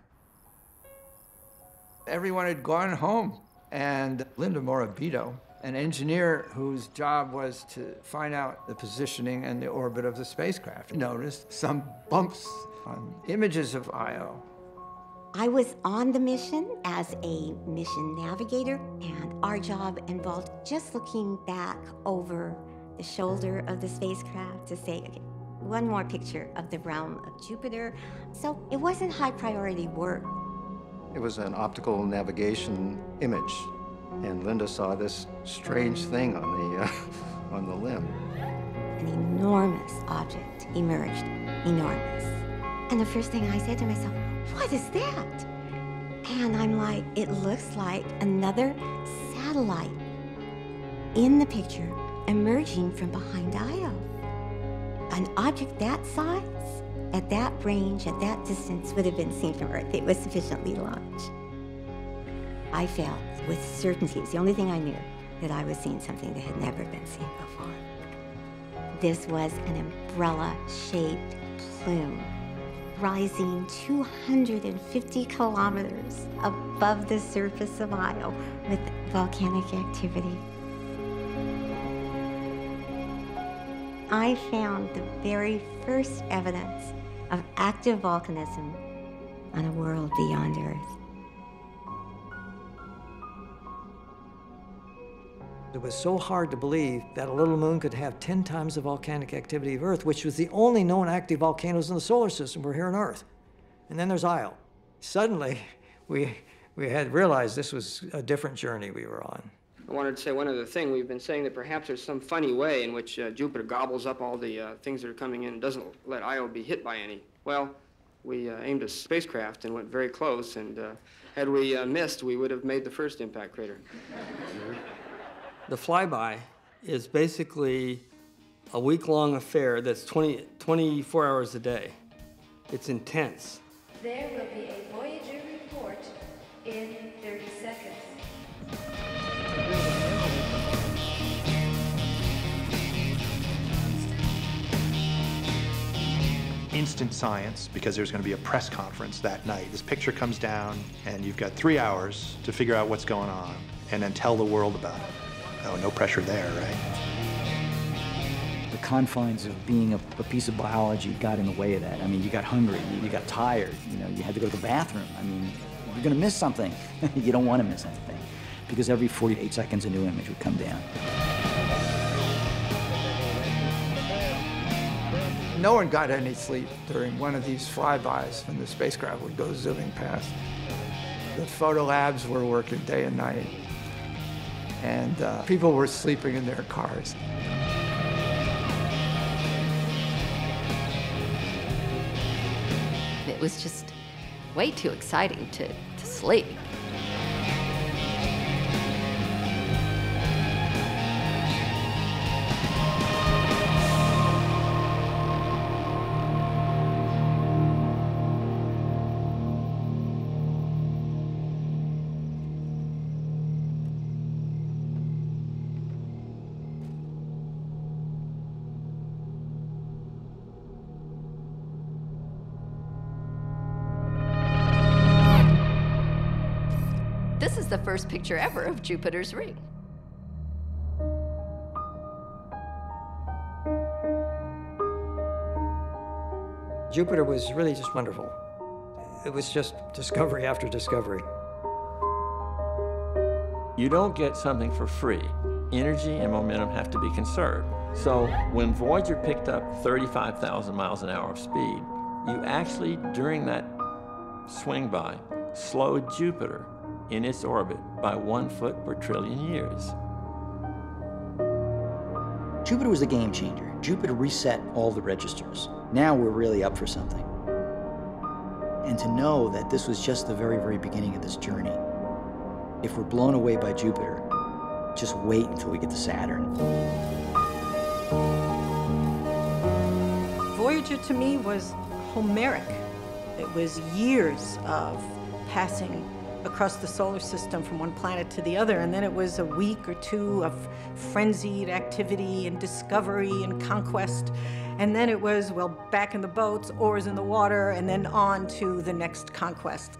Everyone had gone home, and Linda Morabito, an engineer whose job was to find out the positioning and the orbit of the spacecraft, noticed some bumps on images of Io. I was on the mission as a mission navigator, and our job involved just looking back over the shoulder of the spacecraft to say, okay, one more picture of the realm of Jupiter. So it wasn't high priority work. It was an optical navigation image, and Linda saw this strange thing on the limb. An enormous object emerged, enormous. And the first thing I said to myself, what is that? And I'm like, it looks like another satellite in the picture emerging from behind Io. An object that size, at that range, at that distance, would have been seen from Earth. It was sufficiently large. I felt with certainty, it's the only thing I knew, that I was seeing something that had never been seen before. This was an umbrella-shaped plume rising 250 kilometers above the surface of Io with volcanic activity. I found the very first evidence of active volcanism on a world beyond Earth. It was so hard to believe that a little moon could have 10 times the volcanic activity of Earth, which was the only known active volcanoes in the solar system were here on Earth. And then there's Io. Suddenly, we had realized this was a different journey we were on. I wanted to say one other thing. We've been saying that perhaps there's some funny way in which Jupiter gobbles up all the things that are coming in and doesn't let Io be hit by any. Well, we aimed a spacecraft and went very close, and had we missed, we would have made the first impact crater. The flyby is basically a week-long affair that's 24 hours a day. It's intense. There will be a Voyager report in 30 seconds. Instant science, because there's going to be a press conference that night. This picture comes down, and you've got 3 hours to figure out what's going on, and then tell the world about it. Oh, no pressure there, right? The confines of being a piece of biology got in the way of that. I mean, you got hungry, you got tired, you know, you had to go to the bathroom. I mean, you're gonna miss something. You don't want to miss anything, because every 48 seconds a new image would come down. No one got any sleep during one of these flybys when the spacecraft would go zooming past. The photo labs were working day and night, and people were sleeping in their cars. It was just way too exciting to sleep. the first picture ever of Jupiter's ring. Jupiter was really just wonderful. It was just discovery after discovery. You don't get something for free. Energy and momentum have to be conserved. So when Voyager picked up 35,000 miles an hour of speed, you actually, during that swing by, slowed Jupiter in its orbit by 1 foot per trillion years. Jupiter was a game changer. Jupiter reset all the registers. Now we're really up for something. And to know that this was just the very, very beginning of this journey. If we're blown away by Jupiter, just wait until we get to Saturn. Voyager to me was Homeric. It was years of passing across the solar system from one planet to the other, and then it was a week or two of frenzied activity and discovery and conquest, and then it was, well, back in the boats, oars in the water, and then on to the next conquest.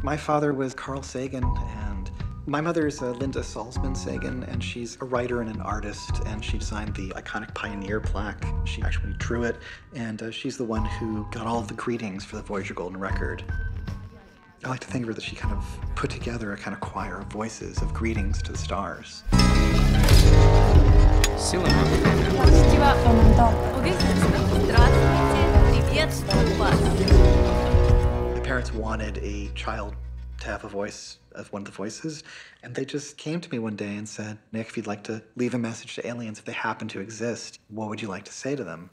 My father was Carl Sagan, and my mother is Linda Salzman Sagan, and she's a writer and an artist, and she designed the iconic Pioneer plaque. She actually drew it, and she's the one who got all of the greetings for the Voyager Golden Record. I like to think of her that she kind of put together a kind of choir of voices of greetings to the stars. My parents wanted a child to have a voice of one of the voices, and they just came to me one day and said, Nick, if you'd like to leave a message to aliens, if they happen to exist, what would you like to say to them?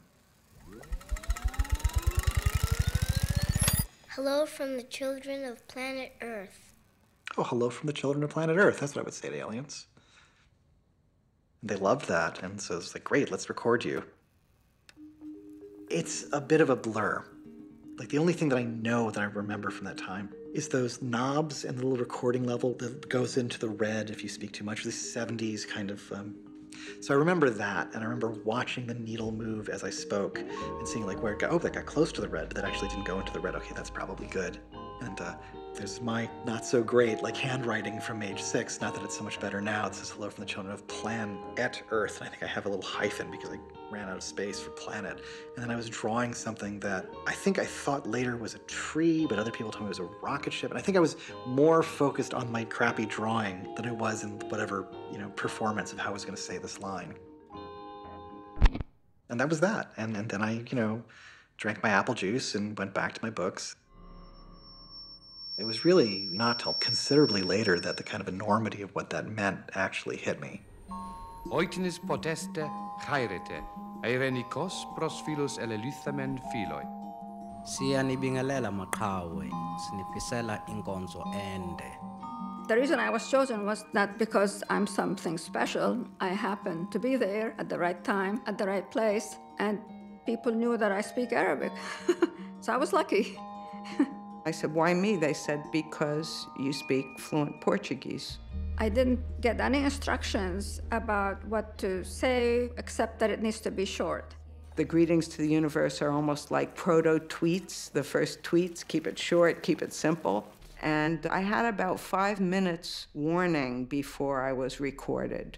Hello from the children of planet Earth. Oh, hello from the children of planet Earth. That's what I would say to aliens. And they loved that, and so it's like, great, let's record you. It's a bit of a blur. Like, the only thing that I know that I remember from that time is those knobs and the little recording level that goes into the red if you speak too much, this 70s kind of, so I remember that, and I remember watching the needle move as I spoke and seeing like where it got, oh, that got close to the red, but that actually didn't go into the red. Okay, that's probably good. And there's my not so great like handwriting from age 6, not that it's so much better now. It says hello from the children of planet Earth, and I think I have a little hyphen because I ran out of space for planet. And then I was drawing something that I thought later was a tree, but other people told me it was a rocket ship. And I think I was more focused on my crappy drawing than I was in whatever, performance of how I was going to say this line. And that was that. And then I, drank my apple juice and went back to my books. It was really not till considerably later that the kind of enormity of what that meant actually hit me. Oitinis poteste chairete, eirenikos pros philos eleluthamen philoi. Siyanibingelela maqhawe, sinifisela inkonzo ende. The reason I was chosen was not because I'm something special. I happened to be there at the right time, at the right place, and people knew that I speak Arabic. So I was lucky. I said, why me? They said, because you speak fluent Portuguese. I didn't get any instructions about what to say, except that it needs to be short. The greetings to the universe are almost like proto-tweets. The first tweets, keep it short, keep it simple. And I had about 5 minutes warning before I was recorded.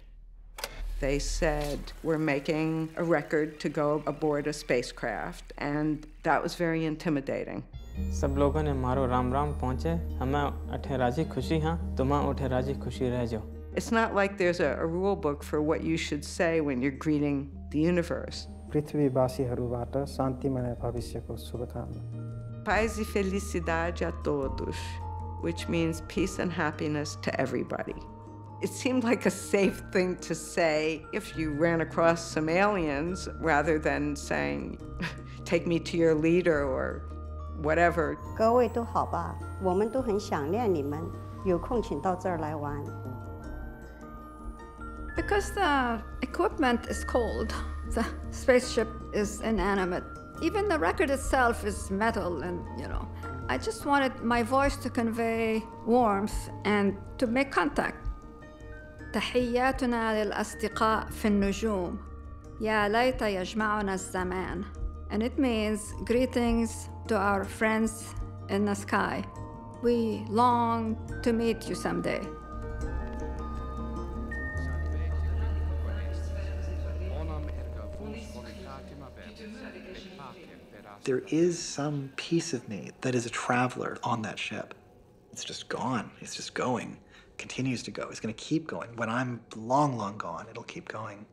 They said, we're making a record to go aboard a spacecraft, and that was very intimidating. सब लोगों ने मारो राम राम पहुंचे हमें अठे राजी खुशी हां तुम उठे राजी खुशी रह जाओ. It's not like there's a rule book for what you should say when you're greeting the universe. पृथ्वीवासीहरूबाट शान्तिमय भविष्यको शुभकामना. Paz e felicidade a todos, which means peace and happiness to everybody. It seemed like a safe thing to say if you ran across some aliens rather than saying, take me to your leader or whatever. 各位都好吧，我们都很想念你们，有空请到这儿来玩。 Because the equipment is cold, the spaceship is inanimate. Even the record itself is metal and, I just wanted my voice to convey warmth and to make contact. تحياتنا للأصدقاء في النجوم يا ليت يجمعنا الزمان. And it means greetings to our friends in the sky. We long to meet you someday. There is some piece of me that is a traveler on that ship. It's just gone. It's just going. Continues to go. It's going to keep going. When I'm long, long gone, it'll keep going.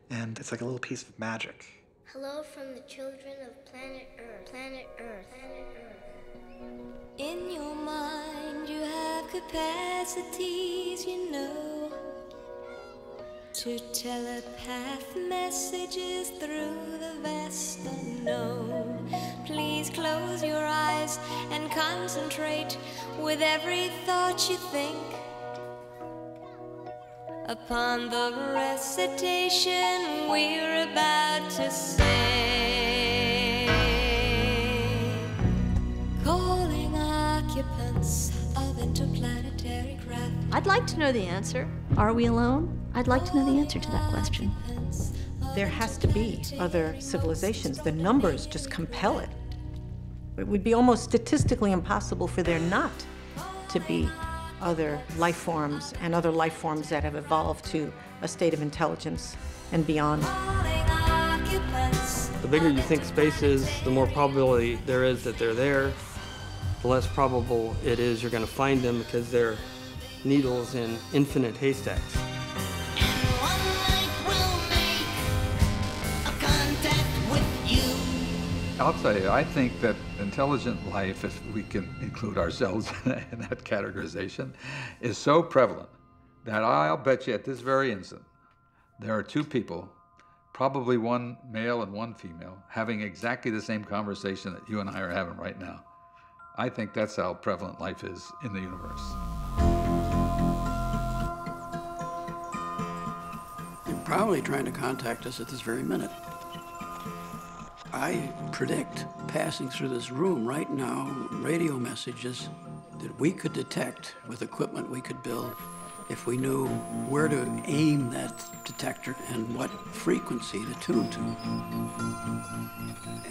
And it's like a little piece of magic. Hello from the children of planet Earth. Planet Earth. Planet Earth. In your mind, you have capacities, you know, to telepath messages through the vast unknown. Please close your eyes and concentrate with every thought you think upon the recitation we're about to say. Calling occupants of interplanetary craft. I'd like to know the answer. Are we alone? I'd like to know the answer to that question. There has to be other civilizations. The numbers just compel it. It would be almost statistically impossible for there not to be other life forms and other life forms that have evolved to a state of intelligence and beyond. The bigger you think space is, the more probability there is that they're there. The less probable it is you're going to find them because they're needles in infinite haystacks. I'll tell you, I think that intelligent life, if we can include ourselves in that categorization, is so prevalent that I'll bet you at this very instant, there are two people, probably one male and one female, having exactly the same conversation that you and I are having right now. I think that's how prevalent life is in the universe. They're probably trying to contact us at this very minute. I predict passing through this room right now radio messages that we could detect with equipment we could build if we knew where to aim that detector and what frequency to tune to.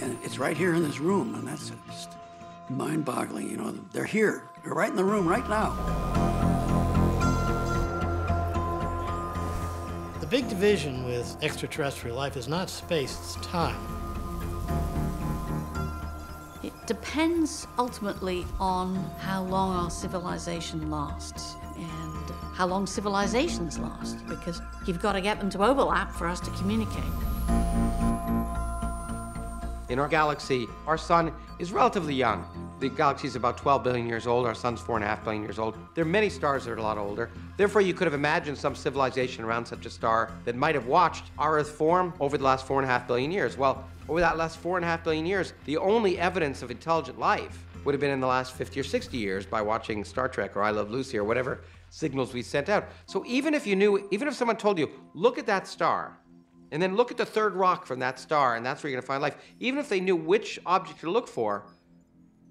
And it's right here in this room, and that's just mind-boggling. You know, they're here. They're right in the room right now. The big division with extraterrestrial life is not space, it's time. It depends ultimately on how long our civilization lasts and how long civilizations last, because you've got to get them to overlap for us to communicate. In our galaxy, our sun is relatively young. The galaxy is about 12 billion years old. Our sun's 4.5 billion years old. There are many stars that are a lot older. Therefore, you could have imagined some civilization around such a star that might have watched our Earth form over the last 4.5 billion years. Well, over that last 4.5 billion years, the only evidence of intelligent life would have been in the last 50 or 60 years by watching Star Trek or I Love Lucy or whatever signals we sent out. So even if someone told you, look at that star, and then look at the third rock from that star, and that's where you're going to find life, even if they knew which object to look for,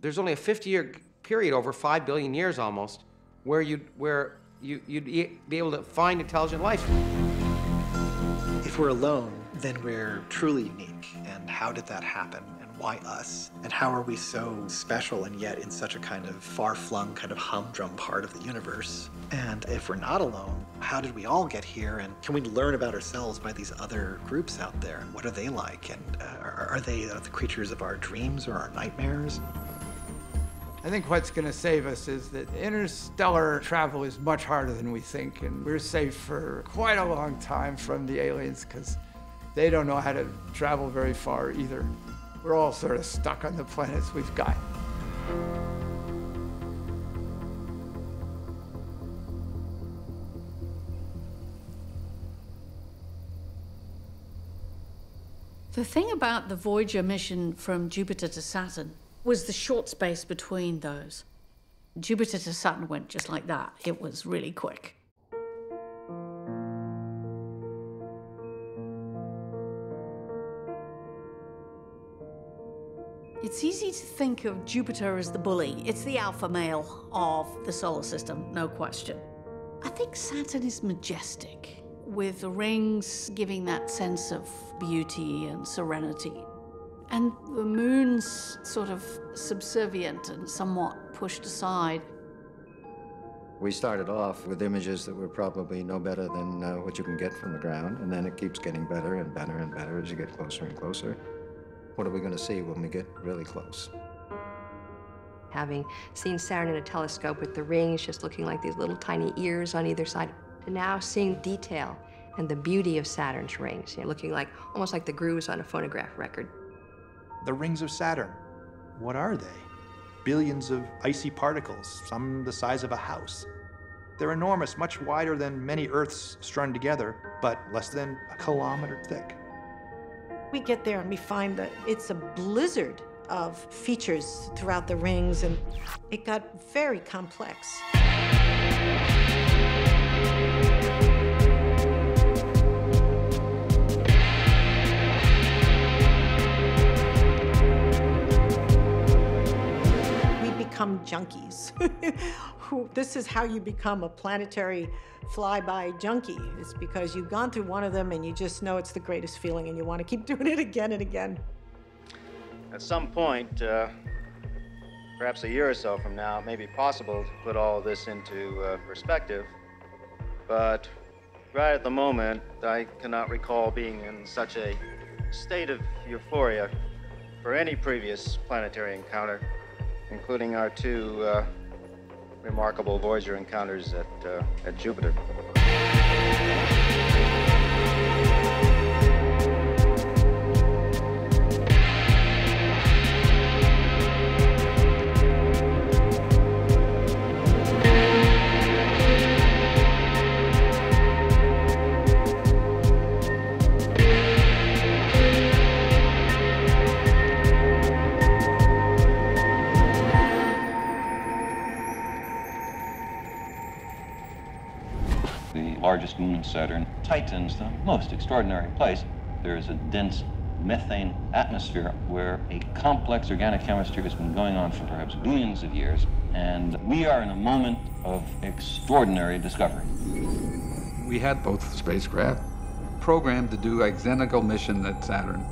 there's only a 50-year period over 5 billion years almost where you'd be able to find intelligent life. If we're alone, then we're truly unique. And how did that happen? And why us? And how are we so special and yet in such a kind of far-flung, kind of humdrum part of the universe? And if we're not alone, how did we all get here? And can we learn about ourselves by these other groups out there? And what are they like? And are they the creatures of our dreams or our nightmares? I think what's going to save us is that interstellar travel is much harder than we think, and we're safe for quite a long time from the aliens because they don't know how to travel very far either. We're all sort of stuck on the planets we've got. The thing about the Voyager mission from Jupiter to Saturn was the short space between those. Jupiter to Saturn went just like that. It was really quick. It's easy to think of Jupiter as the bully. It's the alpha male of the solar system, no question. I think Saturn is majestic. with the rings giving that sense of beauty and serenity. And the moon's sort of subservient and somewhat pushed aside. We started off with images that were probably no better than what you can get from the ground, and then it keeps getting better and better and better as you get closer and closer. What are we going to see when we get really close? Having seen Saturn in a telescope with the rings just looking like these little tiny ears on either side, to now seeing detail and the beauty of Saturn's rings, looking like almost like the grooves on a phonograph record. The rings of Saturn, what are they? Billions of icy particles, some the size of a house. They're enormous, much wider than many Earths strung together, but less than a kilometer thick. We get there and we find that it's a blizzard of features throughout the rings, and it got very complex. Become junkies. This is how you become a planetary flyby junkie. It's because you've gone through one of them and you just know it's the greatest feeling and you want to keep doing it again and again. At some point, perhaps a year or so from now, it may be possible to put all this into perspective. But right at the moment, I cannot recall being in such a state of euphoria for any previous planetary encounter, including our two remarkable Voyager encounters at Jupiter. Largest moon of Saturn, Titan's the most extraordinary place. There is a dense methane atmosphere where a complex organic chemistry has been going on for perhaps billions of years, and we are in a moment of extraordinary discovery. We had both spacecraft programmed to do a Xenagel mission at Saturn,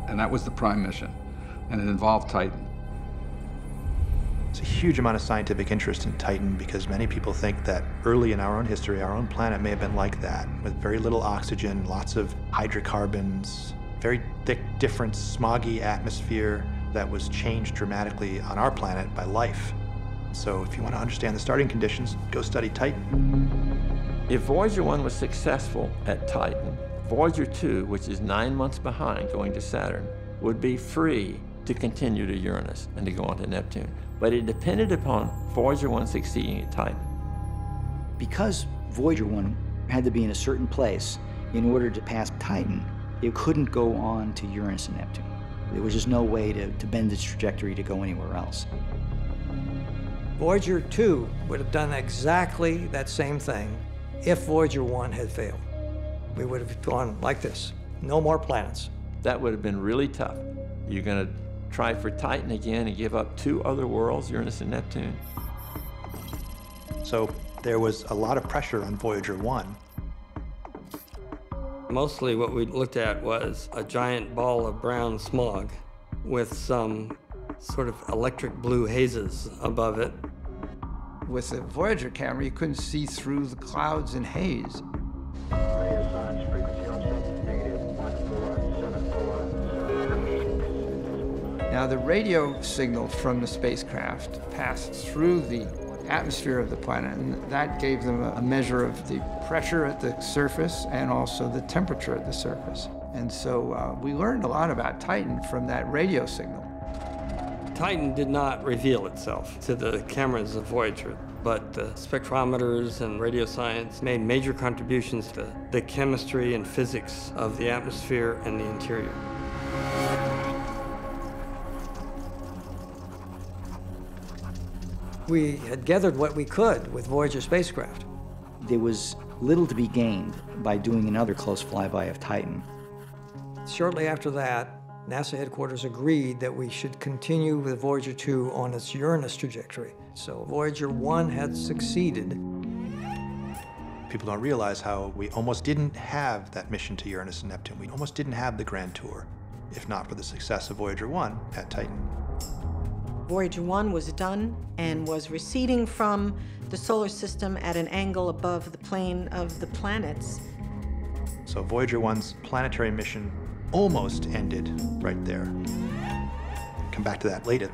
and that was the prime mission, and it involved Titan. There's a huge amount of scientific interest in Titan because many people think that early in our own history, our own planet may have been like that, with very little oxygen, lots of hydrocarbons, very thick, different, smoggy atmosphere that was changed dramatically on our planet by life. So if you want to understand the starting conditions, go study Titan. If Voyager 1 was successful at Titan, Voyager 2, which is 9 months behind going to Saturn, would be free to continue to Uranus and to go on to Neptune. But it depended upon Voyager 1 succeeding at Titan. Because Voyager 1 had to be in a certain place in order to pass Titan, it couldn't go on to Uranus and Neptune. There was just no way to bend its trajectory to go anywhere else. Voyager 2 would have done exactly that same thing if Voyager 1 had failed. We would have gone like this, no more planets. That would have been really tough. You're going to try for Titan again and give up 2 other worlds, Uranus and Neptune. So there was a lot of pressure on Voyager 1. Mostly what we looked at was a giant ball of brown smog with some sort of electric blue hazes above it. With the Voyager camera, you couldn't see through the clouds and haze. Now, the radio signal from the spacecraft passed through the atmosphere of the planet, and that gave them a measure of the pressure at the surface and also the temperature at the surface. And so we learned a lot about Titan from that radio signal. Titan did not reveal itself to the cameras of Voyager, but the spectrometers and radio science made major contributions to the chemistry and physics of the atmosphere and the interior. We had gathered what we could with Voyager spacecraft. There was little to be gained by doing another close flyby of Titan. Shortly after that, NASA headquarters agreed that we should continue with Voyager 2 on its Uranus trajectory. So Voyager 1 had succeeded. People don't realize how we almost didn't have that mission to Uranus and Neptune. We almost didn't have the Grand Tour, if not for the success of Voyager 1 at Titan. Voyager 1 was done and was receding from the solar system at an angle above the plane of the planets. So Voyager 1's planetary mission almost ended right there. Come back to that later.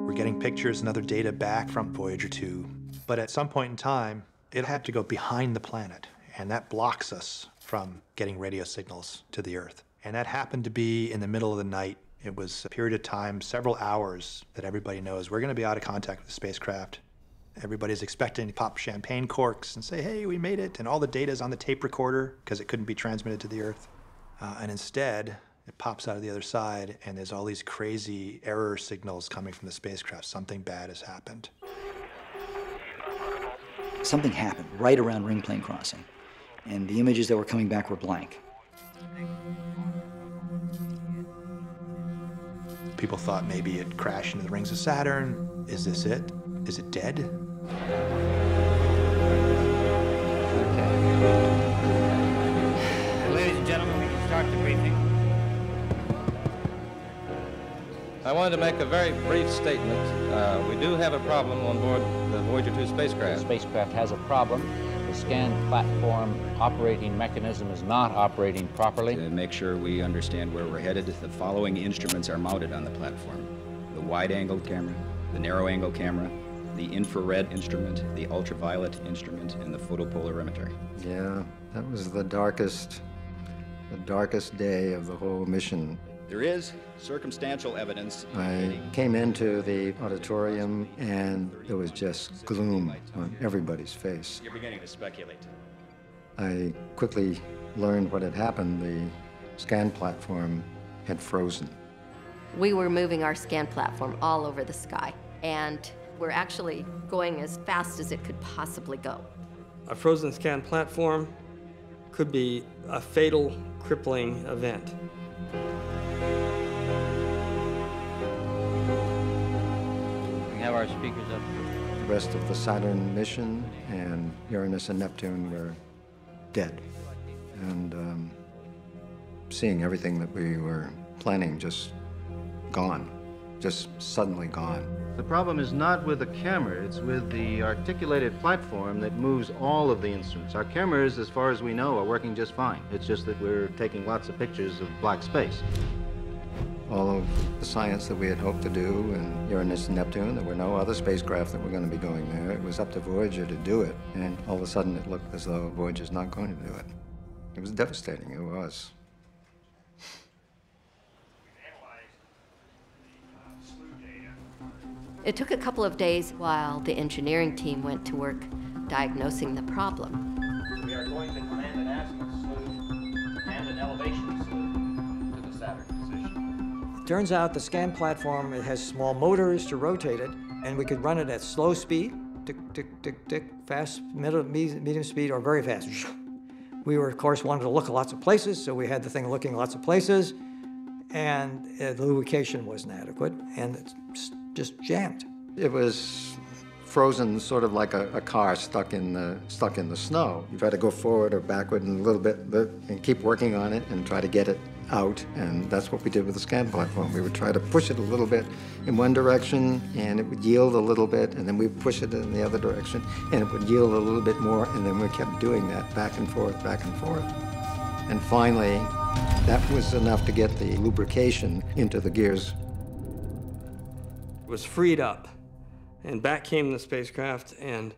We're getting pictures and other data back from Voyager 2, but at some point in time, it had to go behind the planet, and that blocks us from getting radio signals to the Earth. And that happened to be in the middle of the night. It was a period of time, several hours, that everybody knows we're going to be out of contact with the spacecraft. Everybody's expecting to pop champagne corks and say, hey, we made it, and all the data's on the tape recorder because it couldn't be transmitted to the Earth. And instead, it pops out of the other side, and there's all these crazy error signals coming from the spacecraft. Something bad has happened. Something happened right around ring plane crossing, and the images that were coming back were blank. People thought maybe it crashed into the rings of Saturn. Is this it? Is it dead? Ladies and gentlemen, we can start the briefing. I wanted to make a very brief statement. We do have a problem on board the Voyager 2 spacecraft. The spacecraft has a problem. The scan platform operating mechanism is not operating properly. To make sure we understand where we're headed, the following instruments are mounted on the platform: the wide-angle camera, the narrow-angle camera, the infrared instrument, the ultraviolet instrument, and the photopolarimeter. Yeah, that was the darkest day of the whole mission. There is circumstantial evidence. I came into the auditorium and there was just gloom on everybody's face. You're beginning to speculate. I quickly learned what had happened. The scan platform had frozen. We were moving our scan platform all over the sky, and we're actually going as fast as it could possibly go. A frozen scan platform could be a fatal, crippling event. We have our speakers up. The rest of the Saturn mission and Uranus and Neptune were dead. And seeing everything that we were planning just gone, just suddenly gone. The problem is not with the camera, it's with the articulated platform that moves all of the instruments. Our cameras, as far as we know, are working just fine. It's just that we're taking lots of pictures of black space. All of the science that we had hoped to do in Uranus and Neptune, there were no other spacecraft that were going to be going there. It was up to Voyager to do it, and all of a sudden it looked as though Voyager's not going to do it. It was devastating, it was. It took a couple of days while the engineering team went to work diagnosing the problem. We are going to command an azimuth salute and an elevation salute to the Saturn position. It turns out the scan platform, it has small motors to rotate it, and we could run it at slow speed, tick, tick, tick, tick, fast, medium speed, or very fast. We were, of course, wanted to look at lots of places, so we had the thing looking lots of places, and the lubrication wasn't adequate, and it just jammed. It was frozen, sort of like a car stuck in the snow. You try to go forward or backward and a little bit and keep working on it and try to get it out, and that's what we did with the scan platform. We would try to push it a little bit in one direction, and it would yield a little bit, and then we'd push it in the other direction, and it would yield a little bit more, and then we kept doing that back and forth, back and forth. And finally, that was enough to get the lubrication into the gears. Was freed up, and back came the spacecraft, and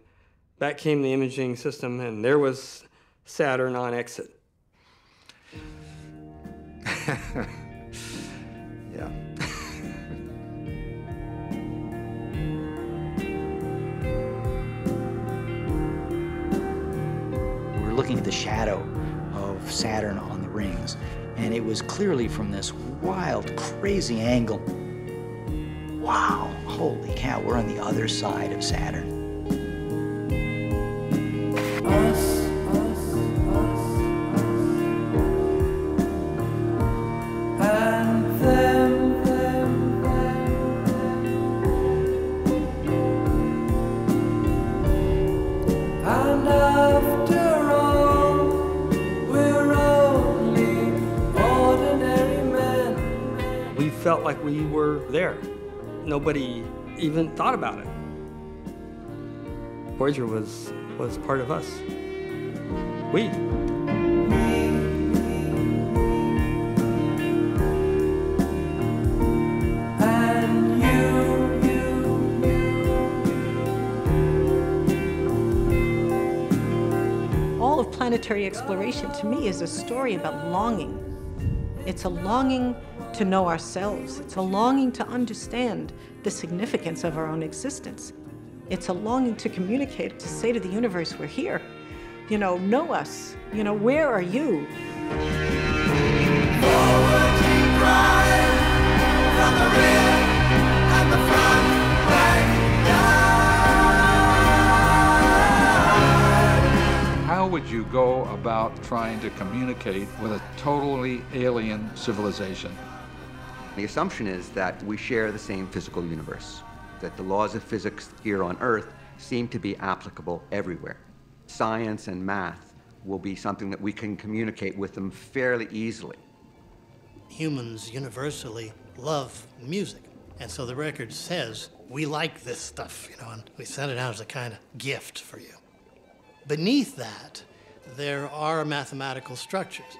back came the imaging system, and there was Saturn on exit. Yeah. We were looking at the shadow of Saturn on the rings, and it was clearly from this wild, crazy angle. Wow, holy cow, we're on the other side of Saturn. felt like we were there. Nobody even thought about it. Voyager was part of us. We. All of planetary exploration, to me, is a story about longing. It's a longing to know ourselves. It's a longing to understand the significance of our own existence. It's a longing to communicate, to say to the universe, we're here. You know us. You know, where are you? Forward we drive, from the rear and the front rank yard. How would you go about trying to communicate with a totally alien civilization? The assumption is that we share the same physical universe, that the laws of physics here on Earth seem to be applicable everywhere. Science and math will be something that we can communicate with them fairly easily. Humans universally love music. And so the record says, we like this stuff, you know, and we send it out as a kind of gift for you. Beneath that, there are mathematical structures.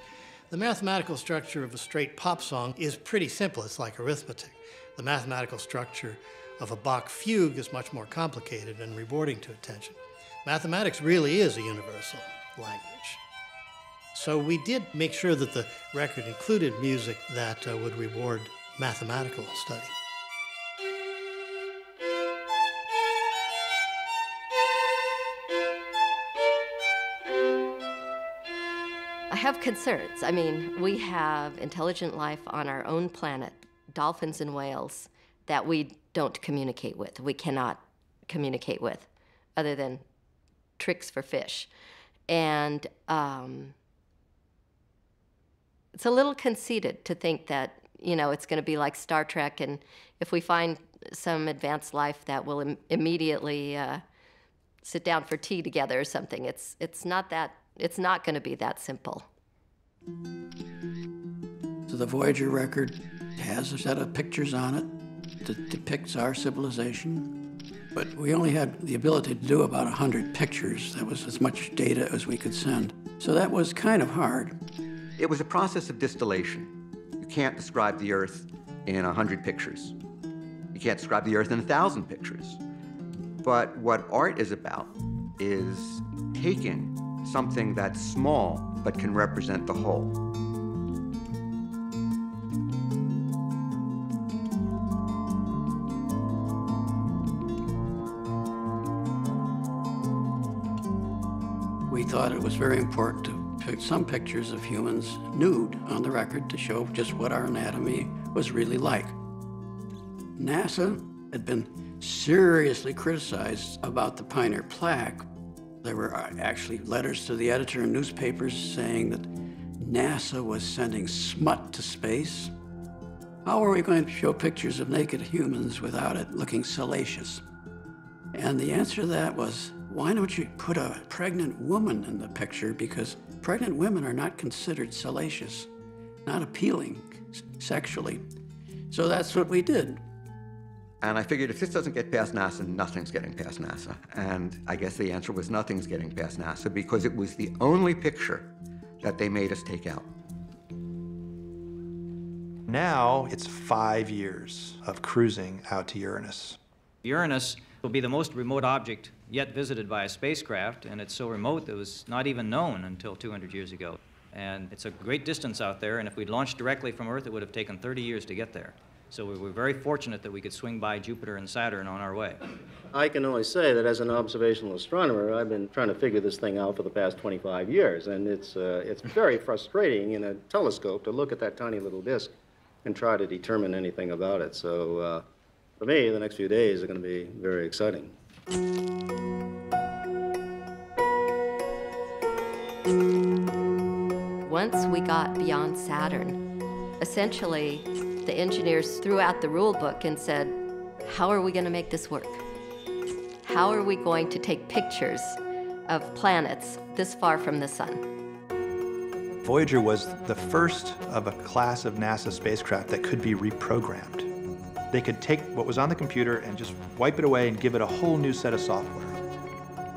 The mathematical structure of a straight pop song is pretty simple. It's like arithmetic. The mathematical structure of a Bach fugue is much more complicated and rewarding to attention. Mathematics really is a universal language. So we did make sure that the record included music that would reward mathematical study. I have concerns. I mean, we have intelligent life on our own planet, dolphins and whales, that we don't communicate with. We cannot communicate with, other than tricks for fish. And it's a little conceited to think that, you know, it's going to be like Star Trek, and if we find some advanced life that will immediately sit down for tea together or something, it's not going to be that simple. So the Voyager record has a set of pictures on it that depicts our civilization. But we only had the ability to do about 100 pictures. That was as much data as we could send. So that was kind of hard. It was a process of distillation. You can't describe the Earth in 100 pictures. You can't describe the Earth in 1,000 pictures. But what art is about is taking something that's small but can represent the whole. We thought it was very important to pick some pictures of humans nude on the record to show just what our anatomy was really like. NASA had been seriously criticized about the Pioneer plaque. There were actually letters to the editor in newspapers saying that NASA was sending smut to space. How are we going to show pictures of naked humans without it looking salacious? And the answer to that was, why don't you put a pregnant woman in the picture, because pregnant women are not considered salacious, not appealing sexually. So that's what we did. And I figured if this doesn't get past NASA, nothing's getting past NASA. And I guess the answer was nothing's getting past NASA because it was the only picture that they made us take out. Now it's 5 years of cruising out to Uranus. Uranus will be the most remote object yet visited by a spacecraft, and it's so remote that it was not even known until 200 years ago. And it's a great distance out there, and if we'd launched directly from Earth, it would have taken 30 years to get there. So we were very fortunate that we could swing by Jupiter and Saturn on our way. I can only say that as an observational astronomer, I've been trying to figure this thing out for the past 25 years, and it's very frustrating in a telescope to look at that tiny little disk and try to determine anything about it. So for me, the next few days are going to be very exciting. Once we got beyond Saturn, essentially, the engineers threw out the rule book and said, how are we going to make this work? How are we going to take pictures of planets this far from the sun? Voyager was the first of a class of NASA spacecraft that could be reprogrammed. They could take what was on the computer and just wipe it away and give it a whole new set of software.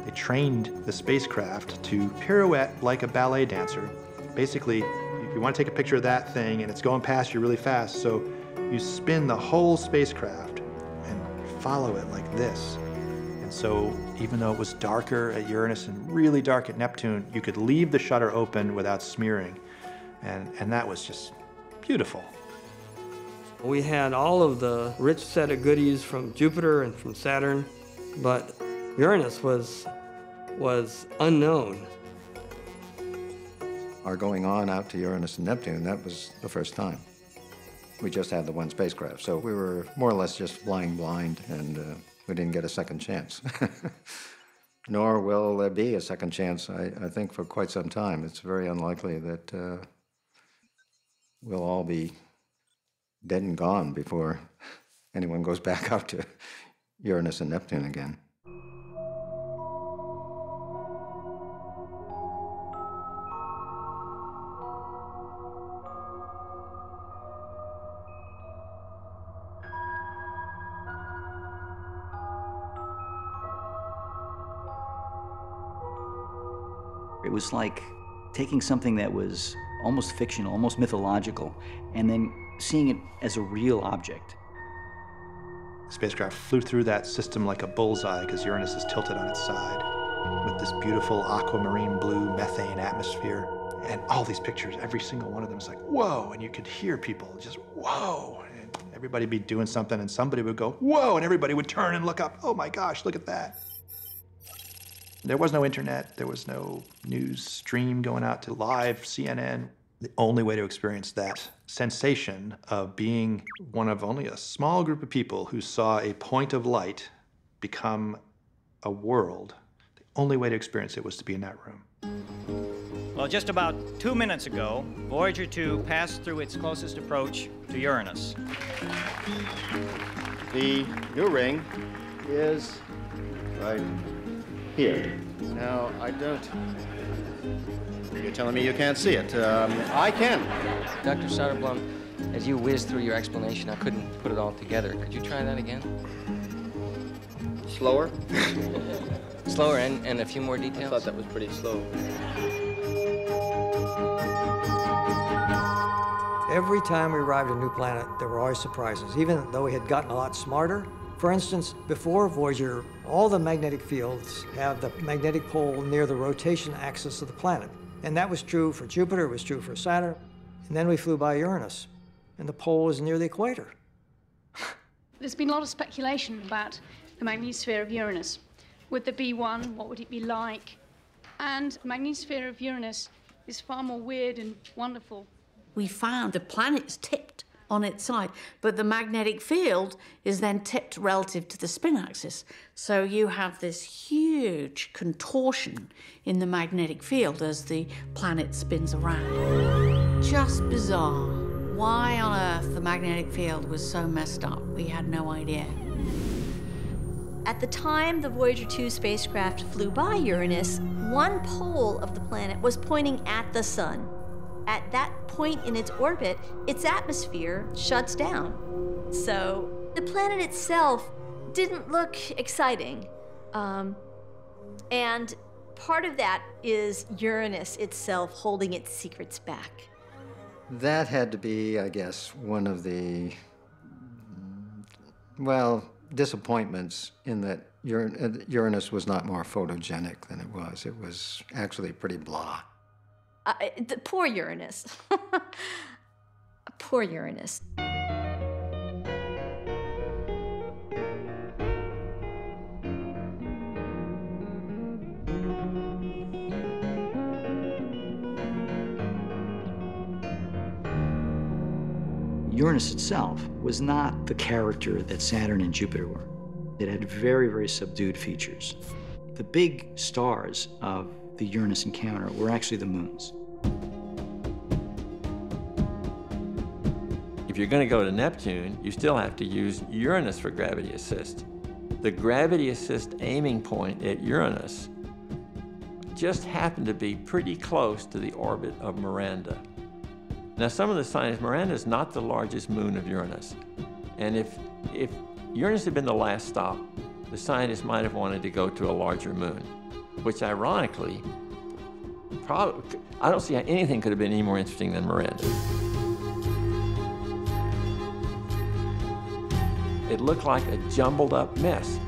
They trained the spacecraft to pirouette like a ballet dancer. Basically, you want to take a picture of that thing and it's going past you really fast, so you spin the whole spacecraft and follow it like this. And so even though it was darker at Uranus and really dark at Neptune, you could leave the shutter open without smearing. And that was just beautiful. We had all of the rich set of goodies from Jupiter and from Saturn, but Uranus was unknown. Our going on out to Uranus and Neptune, that was the first time. We just had the one spacecraft, so we were more or less just flying blind, and we didn't get a second chance. Nor will there be a second chance, I think, for quite some time. It's very unlikely that we'll all be dead and gone before anyone goes back out to Uranus and Neptune again. It was like taking something that was almost fictional, almost mythological, and then seeing it as a real object. The spacecraft flew through that system like a bullseye because Uranus is tilted on its side with this beautiful aquamarine blue methane atmosphere. And all these pictures, every single one of them is like, whoa, and you could hear people just, whoa. And everybody would be doing something and somebody would go, whoa, and everybody would turn and look up, oh my gosh, look at that. There was no internet, there was no news stream going out to live CNN. The only way to experience that sensation of being one of only a small group of people who saw a point of light become a world, the only way to experience it was to be in that room. Well, just about 2 minutes ago, Voyager 2 passed through its closest approach to Uranus. The new ring is right here. Now, I don't... You're telling me you can't see it. I can. Dr. Soderblom, as you whizzed through your explanation, I couldn't put it all together. Could you try that again? Slower? Slower and a few more details? I thought that was pretty slow. Every time we arrived at a new planet, there were always surprises, even though we had gotten a lot smarter. For instance, before Voyager, all the magnetic fields have the magnetic pole near the rotation axis of the planet. And that was true for Jupiter, it was true for Saturn. And then we flew by Uranus, and the pole is near the equator. There's been a lot of speculation about the magnetosphere of Uranus. Would there be one? What would it be like? And the magnetosphere of Uranus is far more weird and wonderful. We found the planet's tipped on its side, but the magnetic field is then tipped relative to the spin axis. So you have this huge contortion in the magnetic field as the planet spins around. Just bizarre. Why on earth the magnetic field was so messed up, we had no idea. At the time the Voyager 2 spacecraft flew by Uranus, one pole of the planet was pointing at the sun. At that point in its orbit, its atmosphere shuts down. So the planet itself didn't look exciting. And part of that is Uranus itself holding its secrets back. That had to be, I guess, one of the, well, disappointments in that Uranus was not more photogenic than it was. It was actually pretty blah. The poor Uranus. Poor Uranus. Uranus itself was not the character that Saturn and Jupiter were. It had very, very subdued features. The big stars of the Uranus encounter were actually the moons. If you're going to go to Neptune, you still have to use Uranus for gravity assist. The gravity assist aiming point at Uranus just happened to be pretty close to the orbit of Miranda. Now, some of the scientists, Miranda is not the largest moon of Uranus. And if Uranus had been the last stop, the scientists might have wanted to go to a larger moon, which ironically, probably, I don't see how anything could have been any more interesting than Miranda. It looked like a jumbled up mess.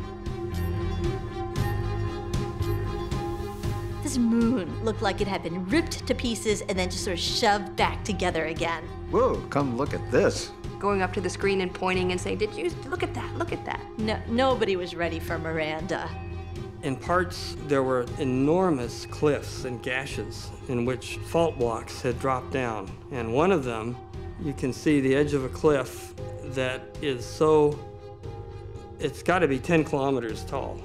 This moon looked like it had been ripped to pieces and then just sort of shoved back together again. Whoa, come look at this. Going up to the screen and pointing and saying, did you look at that, look at that. No, nobody was ready for Miranda. In parts, there were enormous cliffs and gashes in which fault blocks had dropped down. And one of them, you can see the edge of a cliff that is so, it's got to be 10 kilometers tall.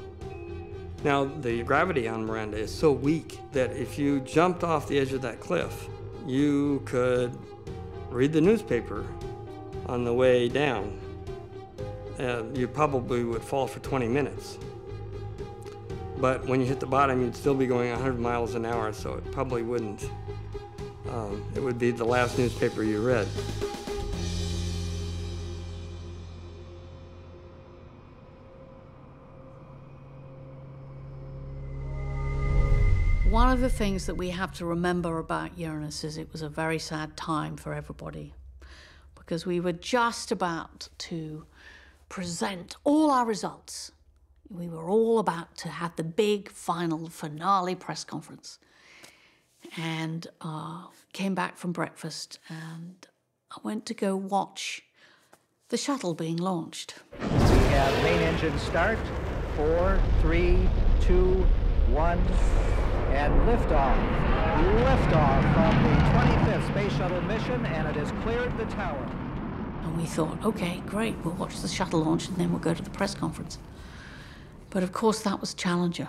Now, the gravity on Miranda is so weak that if you jumped off the edge of that cliff, you could read the newspaper on the way down. You probably would fall for 20 minutes. But when you hit the bottom, you'd still be going 100 miles an hour, so it probably wouldn't. It would be the last newspaper you read. One of the things that we have to remember about Uranus is it was a very sad time for everybody, because we were just about to present all our results. We were all about to have the big final finale press conference. And came back from breakfast and I went to go watch the shuttle being launched. We have main engine start, 4, 3, 2, 1, and liftoff. Liftoff from the 25th Space Shuttle mission, and it has cleared the tower. And we thought, okay, great, we'll watch the shuttle launch and then we'll go to the press conference. But of course, that was Challenger.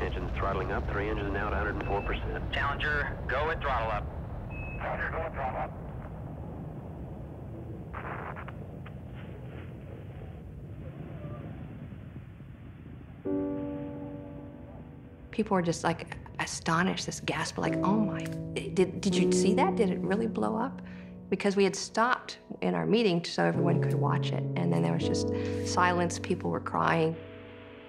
Engines throttling up, 3 engines now at 104%. Challenger, go at throttle up. Challenger, go at throttle up. People were just like astonished, this gasp, like, oh my, did you see that? Did it really blow up? Because we had stopped in our meeting so everyone could watch it. And then there was just silence, people were crying.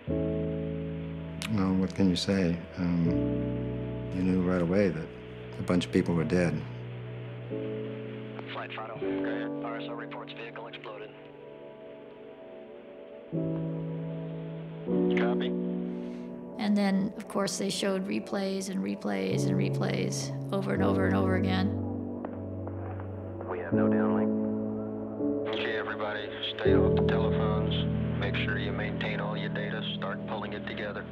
Well, what can you say? You knew right away that a bunch of people were dead. Flight throttle, go ahead. RSO reports vehicle exploded. Copy. And then, of course, they showed replays and replays and replays over and over and over again. We have no downlink. Okay, everybody, stay off the telephones. Make sure you maintain all your data. Start pulling it together.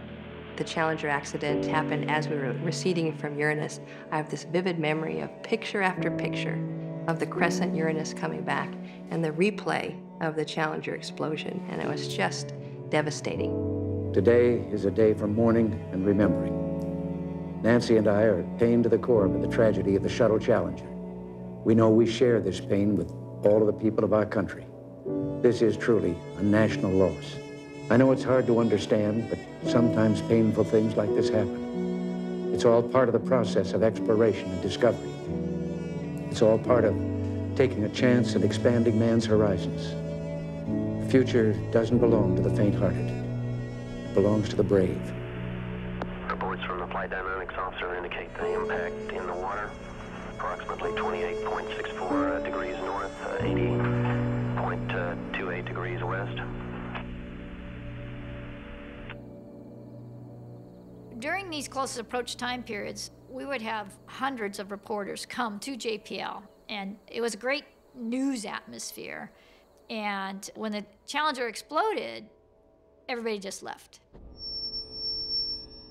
The Challenger accident happened as we were receding from Uranus. I have this vivid memory of picture after picture of the crescent Uranus coming back and the replay of the Challenger explosion, and it was just devastating. Today is a day for mourning and remembering. Nancy and I are pained to the core by the tragedy of the Shuttle Challenger. We know we share this pain with all of the people of our country. This is truly a national loss. I know it's hard to understand, but sometimes painful things like this happen. It's all part of the process of exploration and discovery. It's all part of taking a chance and expanding man's horizons. The future doesn't belong to the faint-hearted. It belongs to the brave. Reports from the flight dynamics officer indicate the impact in the water, approximately 28.64 degrees north, 80.28 degrees west. During these closest approach time periods, we would have hundreds of reporters come to JPL, and it was a great news atmosphere. And when the Challenger exploded, everybody just left.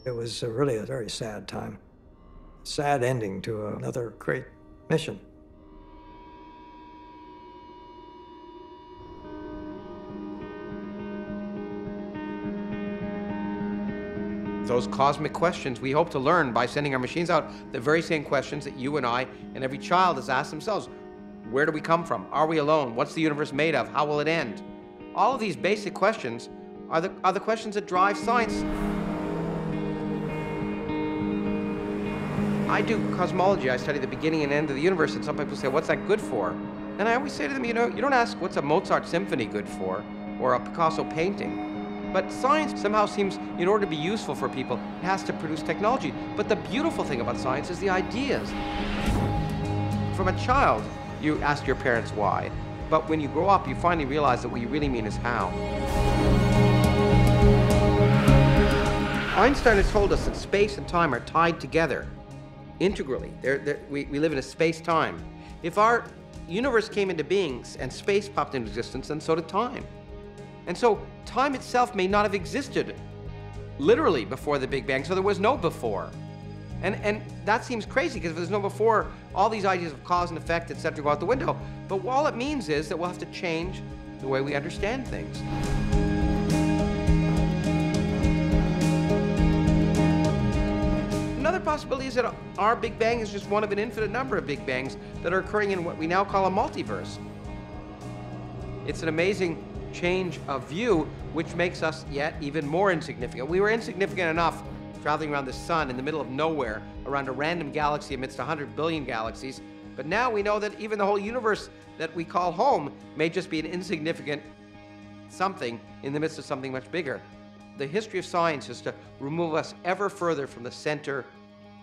It was really a very sad time. Sad ending to another great mission. Those cosmic questions we hope to learn by sending our machines out, the very same questions that you and I and every child has asked themselves. Where do we come from? Are we alone? What's the universe made of? How will it end? All of these basic questions are the questions that drive science. I do cosmology. I study the beginning and end of the universe, and some people say, what's that good for? And I always say to them, you know, you don't ask what's a Mozart symphony good for, or a Picasso painting. But science somehow seems, in order to be useful for people, it has to produce technology. But the beautiful thing about science is the ideas. From a child, you ask your parents why. But when you grow up, you finally realize that what you really mean is how. Einstein has told us that space and time are tied together integrally. We live in a space-time. If our universe came into being and space popped into existence, then so did time. And so time itself may not have existed literally before the Big Bang, so there was no before. And that seems crazy, because if there's no before, all these ideas of cause and effect, et cetera, go out the window. But all it means is that we'll have to change the way we understand things. Another possibility is that our Big Bang is just one of an infinite number of Big Bangs that are occurring in what we now call a multiverse. It's an amazing change of view, which makes us yet even more insignificant. We were insignificant enough traveling around the sun in the middle of nowhere, around a random galaxy amidst 100 billion galaxies. But now we know that even the whole universe that we call home may just be an insignificant something in the midst of something much bigger. The history of science is to remove us ever further from the center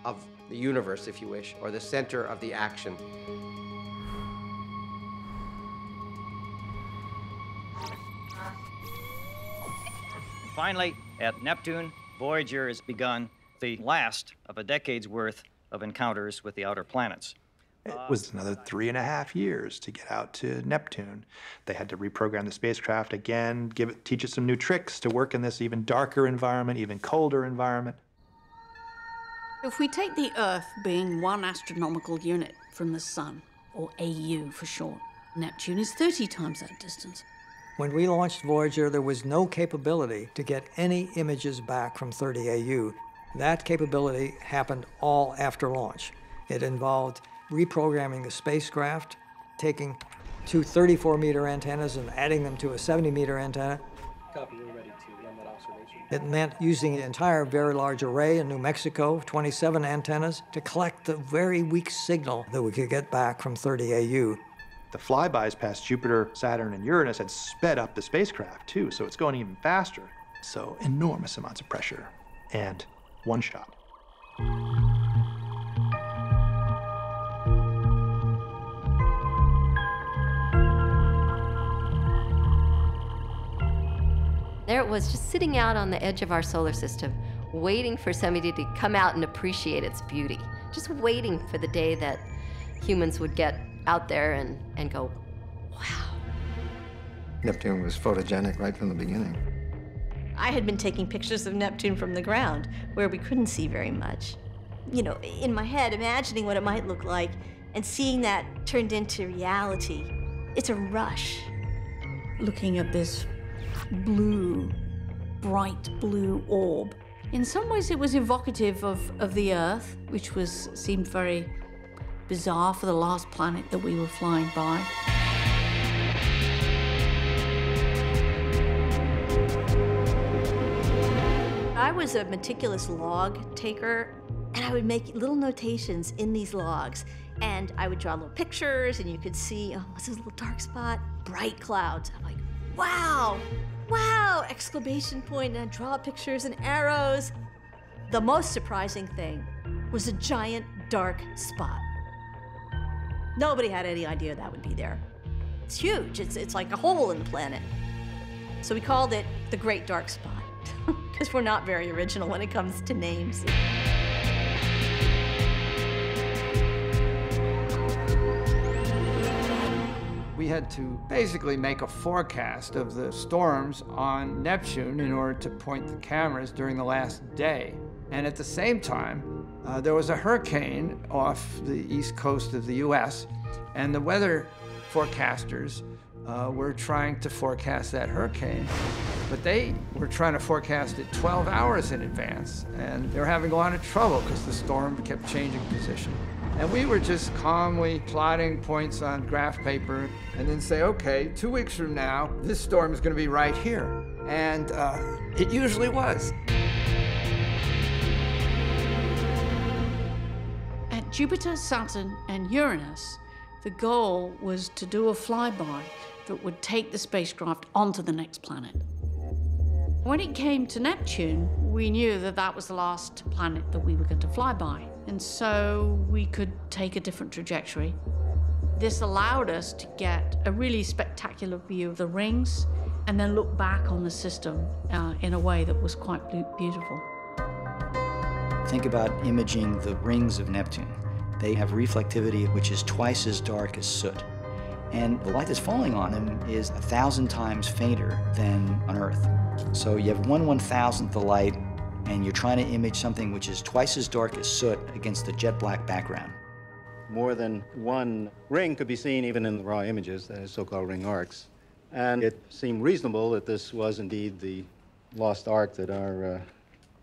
of the universe, if you wish, or the center of the action. Finally, at Neptune, Voyager has begun the last of a decade's worth of encounters with the outer planets. It was another 3.5 years to get out to Neptune. They had to reprogram the spacecraft again, teach it some new tricks to work in this even darker environment, even colder environment. If we take the Earth being 1 astronomical unit from the Sun, or AU for short, Neptune is 30 times that distance. When we launched Voyager, there was no capability to get any images back from 30 AU. That capability happened all after launch. It involved reprogramming the spacecraft, taking 2 34-meter antennas and adding them to a 70-meter antenna. Copy, we're ready to run that observation. It meant using the entire Very Large Array in New Mexico, 27 antennas, to collect the very weak signal that we could get back from 30 AU. The flybys past Jupiter, Saturn, and Uranus had sped up the spacecraft too, so it's going even faster. So enormous amounts of pressure, and one shot. There it was, just sitting out on the edge of our solar system, waiting for somebody to come out and appreciate its beauty. Just waiting for the day that humans would get out there and go, wow. Neptune was photogenic right from the beginning. I had been taking pictures of Neptune from the ground, where we couldn't see very much. You know, in my head, imagining what it might look like, and seeing that turned into reality. It's a rush. Looking at this blue, bright blue orb. In some ways it was evocative of the Earth, which seemed very bizarre for the last planet that we were flying by. I was a meticulous log taker, and I would make little notations in these logs. And I would draw little pictures, and you could see, oh, what's this little dark spot? Bright clouds. I'm like, wow, wow, exclamation point, and I'd draw pictures and arrows. The most surprising thing was a giant dark spot. Nobody had any idea that would be there. It's huge, it's like a hole in the planet. So we called it the Great Dark Spot, because we're not very original when it comes to names. We had to basically make a forecast of the storms on Neptune in order to point the cameras during the last day. And at the same time, there was a hurricane off the east coast of the US, and the weather forecasters were trying to forecast that hurricane, but they were trying to forecast it 12 hours in advance, and they were having a lot of trouble because the storm kept changing position. And we were just calmly plotting points on graph paper and then say, okay, 2 weeks from now, this storm is going to be right here. And it usually was. Jupiter, Saturn, and Uranus, the goal was to do a flyby that would take the spacecraft onto the next planet. When it came to Neptune, we knew that that was the last planet that we were going to fly by, and so we could take a different trajectory. This allowed us to get a really spectacular view of the rings and then look back on the system in a way that was quite beautiful. Think about imaging the rings of Neptune. They have reflectivity which is twice as dark as soot. And the light that's falling on them is 1,000 times fainter than on Earth. So you have 1/1000th the light, and you're trying to image something which is twice as dark as soot against a jet black background. More than one ring could be seen even in the raw images, the so-called ring arcs. And it seemed reasonable that this was indeed the lost ark that our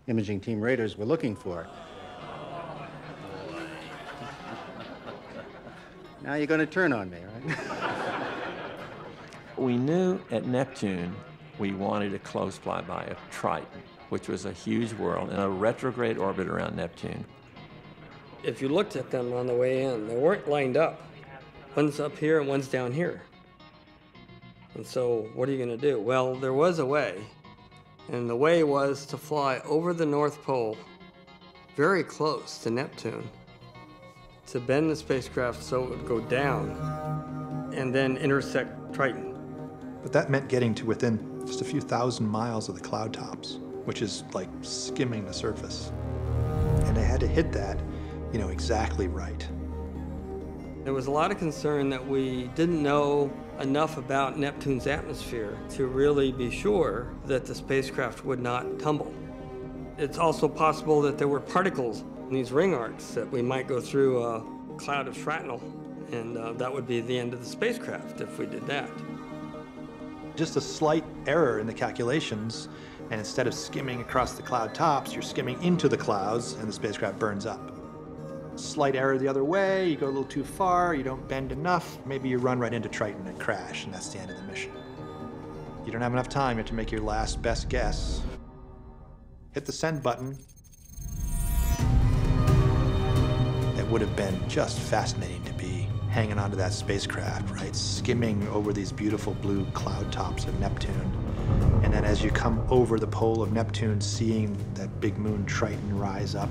imaging team raters were looking for. Now you're going to turn on me, right? We knew at Neptune we wanted a close flyby of Triton, which was a huge world in a retrograde orbit around Neptune. If you looked at them on the way in, they weren't lined up. One's up here and one's down here. And so what are you going to do? Well, there was a way, and the way was to fly over the North Pole, very close to Neptune, to bend the spacecraft so it would go down and then intersect Triton. But that meant getting to within just a few thousand miles of the cloud tops, which is like skimming the surface. And they had to hit that, you know, exactly right. There was a lot of concern that we didn't know enough about Neptune's atmosphere to really be sure that the spacecraft would not tumble. It's also possible that there were particles in these ring arcs that we might go through a cloud of shrapnel, and that would be the end of the spacecraft if we did that. Just a slight error in the calculations, and instead of skimming across the cloud tops, you're skimming into the clouds and the spacecraft burns up. Slight error the other way, you go a little too far, you don't bend enough, maybe you run right into Triton and crash, and that's the end of the mission. You don't have enough time, you have to make your last best guess. Hit the send button. It would have been just fascinating to be hanging onto that spacecraft, right? Skimming over these beautiful blue cloud tops of Neptune. And then as you come over the pole of Neptune, seeing that big moon Triton rise up.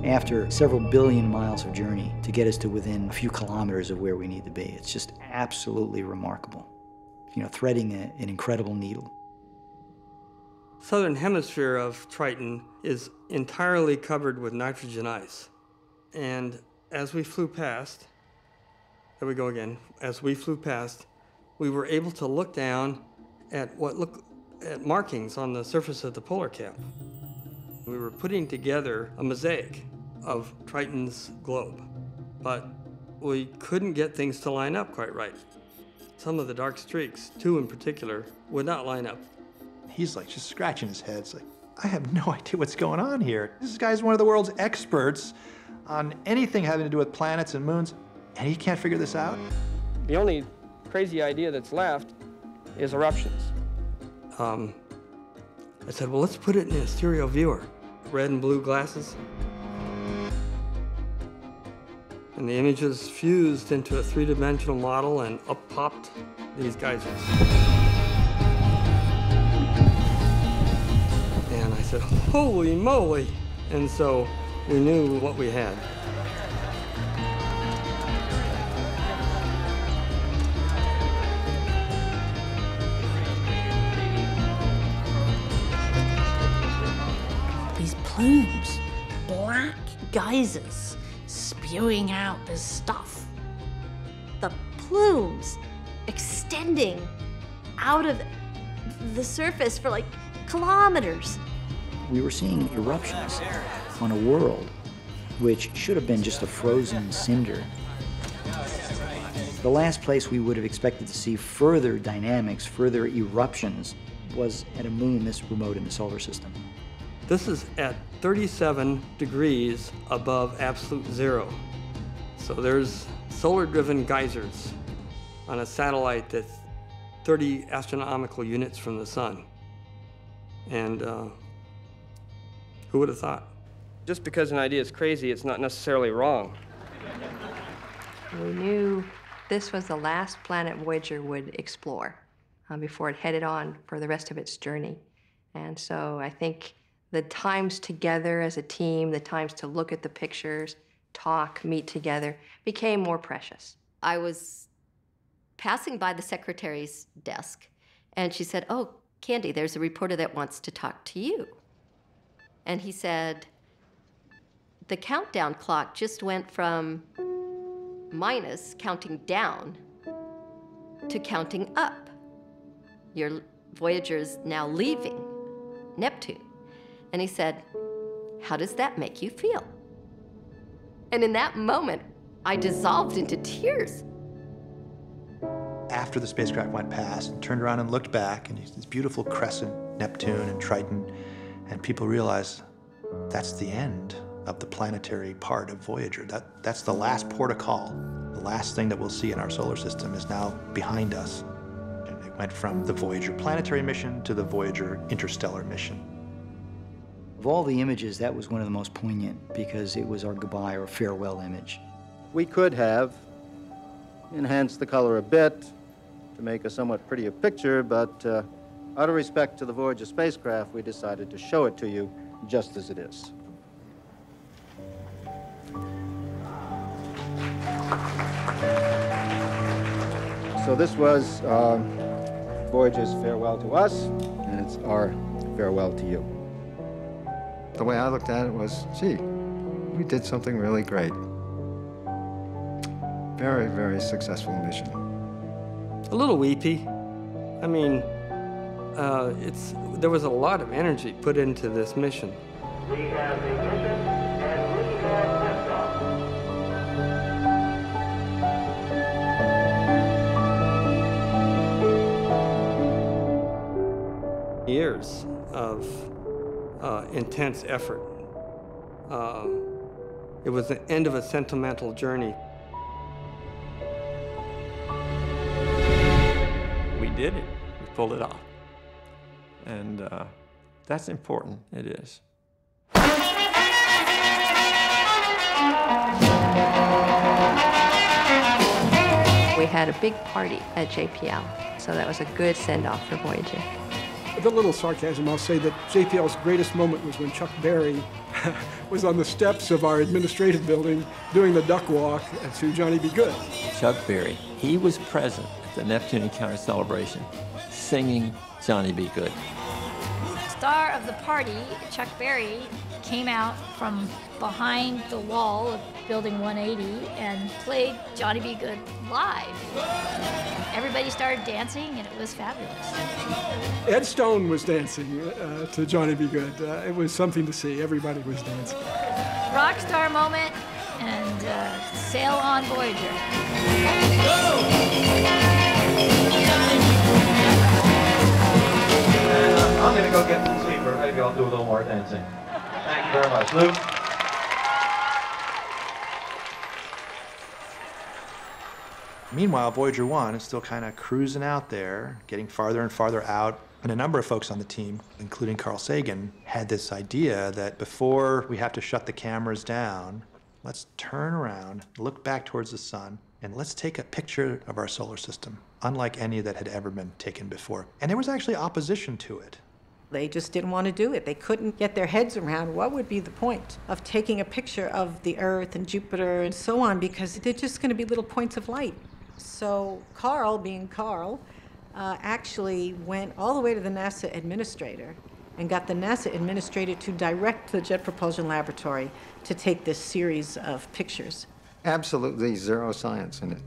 After several billion miles of journey to get us to within a few kilometers of where we need to be, it's just absolutely remarkable. You know, threading an incredible needle. Southern hemisphere of Triton is entirely covered with nitrogen ice. And as we flew past, there we go again, as we flew past, we were able to look down at what looked at markings on the surface of the polar cap. We were putting together a mosaic of Triton's globe, but we couldn't get things to line up quite right. Some of the dark streaks, two in particular, would not line up. He's like just scratching his head. It's like, I have no idea what's going on here. This guy's one of the world's experts on anything having to do with planets and moons, and he can't figure this out? The only crazy idea that's left is eruptions. I said, well, let's put it in a stereo viewer. Red and blue glasses. And the images fused into a three-dimensional model, and up popped these geysers. And I said, holy moly! And so we knew what we had. These plumes, black geysers spewing out this stuff. The plumes extending out of the surface for like kilometers. We were seeing eruptions on a world which should have been just a frozen cinder. The last place we would have expected to see further dynamics, further eruptions, was at a moon this remote in the solar system. This is at 37 degrees above absolute zero. So there's solar-driven geysers on a satellite that's 30 astronomical units from the sun. And who would have thought? Just because an idea is crazy, it's not necessarily wrong. We knew this was the last planet Voyager would explore before it headed on for the rest of its journey. And so I think the times together as a team, the times to look at the pictures, talk, meet together, became more precious. I was passing by the secretary's desk, and she said, "Oh, Candy, there's a reporter that wants to talk to you." And he said, "The countdown clock just went from minus, counting down, to counting up. Your Voyager's now leaving Neptune." And he said, "How does that make you feel?" And in that moment, I dissolved into tears. After the spacecraft went past and turned around and looked back, and this beautiful crescent, Neptune and Triton, and people realized that's the end of the planetary part of Voyager. That's the last port of call. The last thing that we'll see in our solar system is now behind us. And it went from the Voyager planetary mission to the Voyager interstellar mission. Of all the images, that was one of the most poignant because it was our goodbye or farewell image. We could have enhanced the color a bit to make a somewhat prettier picture, but out of respect to the Voyager spacecraft, we decided to show it to you just as it is. So this was Voyager's farewell to us, and it's our farewell to you. The way I looked at it was, gee, we did something really great. Very, very successful mission. A little weepy. I mean, there was a lot of energy put into this mission. We have a mission and we have liftoff. Years of intense effort. It was the end of a sentimental journey. We did it. We pulled it off. And that's important. It is. We had a big party at JPL, so that was a good send-off for Voyager. With a little sarcasm, I'll say that JPL's greatest moment was when Chuck Berry was on the steps of our administrative building doing the duck walk to Johnny B. Good. Chuck Berry, he was present at the Neptune Encounter celebration, singing Johnny B. Good. Star of the party, Chuck Berry, came out from behind the wall of Building 180 and played Johnny B. Good live. Everybody started dancing, and it was fabulous. Ed Stone was dancing to Johnny B. Good. It was something to see. Everybody was dancing. Rock star moment, and sail on Voyager. I'm going to go get some sleeper. Maybe I'll do a little more dancing. Thank you very much. Luke? Meanwhile, Voyager 1 is still kind of cruising out there, getting farther and farther out. And a number of folks on the team, including Carl Sagan, had this idea that before we have to shut the cameras down, let's turn around, look back towards the sun, and let's take a picture of our solar system, unlike any that had ever been taken before. And there was actually opposition to it. They just didn't want to do it. They couldn't get their heads around what would be the point of taking a picture of the Earth and Jupiter and so on, because they're just going to be little points of light. So Carl, being Carl, actually went all the way to the NASA administrator and got the NASA administrator to direct the Jet Propulsion Laboratory to take this series of pictures. Absolutely zero science in it.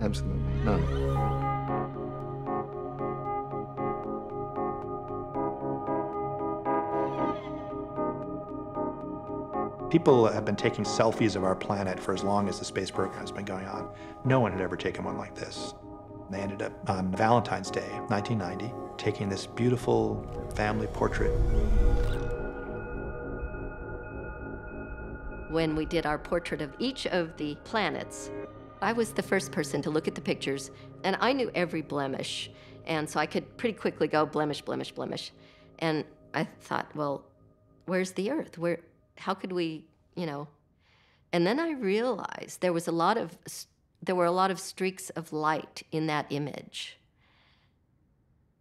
Absolutely none. People have been taking selfies of our planet for as long as the space program has been going on. No one had ever taken one like this. They ended up on Valentine's Day, 1990, taking this beautiful family portrait. When we did our portrait of each of the planets, I was the first person to look at the pictures, and I knew every blemish And so I could pretty quickly go blemish, blemish, blemish. And I thought, well, where's the Earth? How could we, you know? And then I realized there were a lot of streaks of light in that image.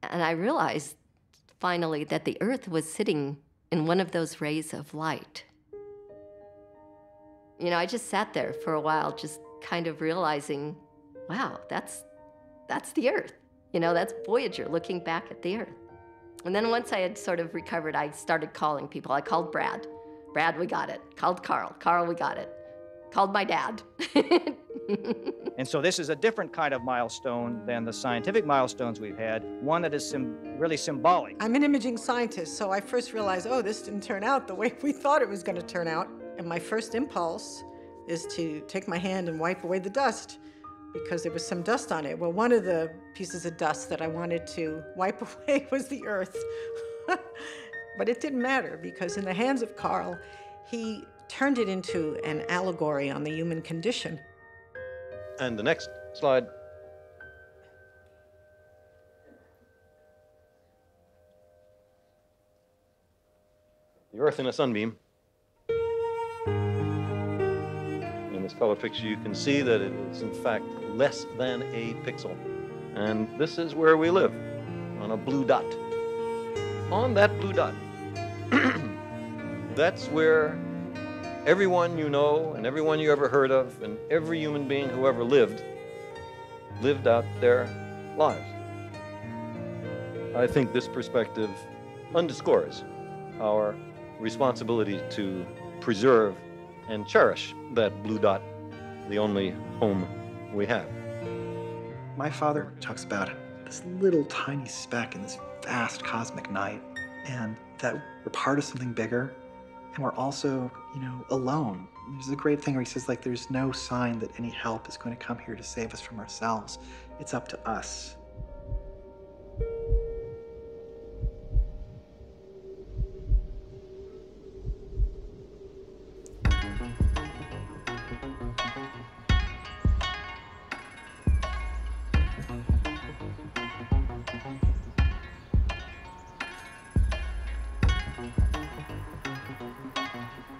And I realized finally that the Earth was sitting in one of those rays of light. You know, I just sat there for a while, just kind of realizing, wow, that's the Earth. You know, that's Voyager looking back at the Earth. And then once I had sort of recovered, I started calling people. I called Brad. Brad, we got it. Called Carl. Carl, we got it. Called my dad. And so this is a different kind of milestone than the scientific milestones we've had, one that is really symbolic. I'm an imaging scientist, so I first realized, oh, this didn't turn out the way we thought it was going to turn out. And my first impulse is to take my hand and wipe away the dust, because there was some dust on it. Well, one of the pieces of dust that I wanted to wipe away was the Earth. But it didn't matter, because in the hands of Carl, he turned it into an allegory on the human condition. And the next slide. The Earth in a sunbeam. In this color picture, you can see that it is, in fact, less than a pixel. And this is where we live, on a blue dot. On that blue dot. That's where everyone you know and everyone you ever heard of and every human being who ever lived out their lives. I think this perspective underscores our responsibility to preserve and cherish that blue dot, the only home we have. My father talks about this little tiny speck in this vast cosmic night, and that we're part of something bigger, and we're also, alone. There's a great thing where he says, like, there's no sign that any help is going to come here to save us from ourselves. It's up to us.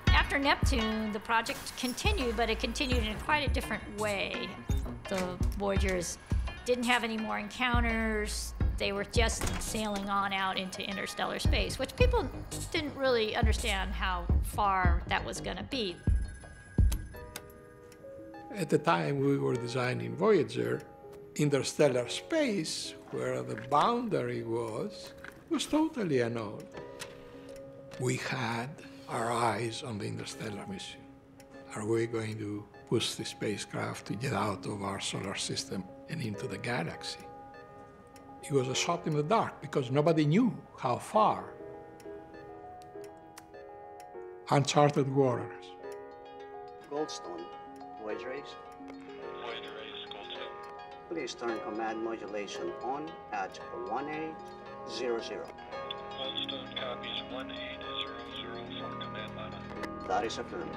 After Neptune, the project continued, but it continued in quite a different way. The Voyagers didn't have any more encounters. They were just sailing on out into interstellar space, which people didn't really understand how far that was going to be. At the time we were designing Voyager, interstellar space, where the boundary was totally unknown. We had our eyes on the interstellar mission. Are we going to push the spacecraft to get out of our solar system and into the galaxy? It was a shot in the dark because nobody knew how far. Uncharted waters. Goldstone, Voyager Ace. Voyager Ace, Goldstone. Please turn command modulation on at 1800. Goldstone copies 1800 for command mod. That is affirmed.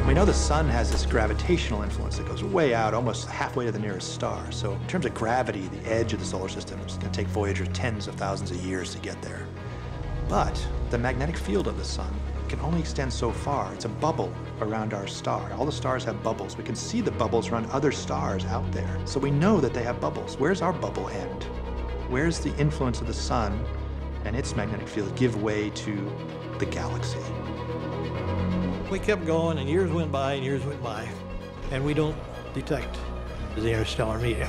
We know the sun has this gravitational influence that goes way out, almost halfway to the nearest star. So in terms of gravity, the edge of the solar system is going to take Voyager tens of thousands of years to get there. But the magnetic field of the sun can only extend so far. It's a bubble around our star. All the stars have bubbles. We can see the bubbles around other stars out there. So we know that they have bubbles. Where's our bubble end? Where's the influence of the sun and its magnetic field give way to the galaxy? We kept going, and years went by, and we don't detect the interstellar media.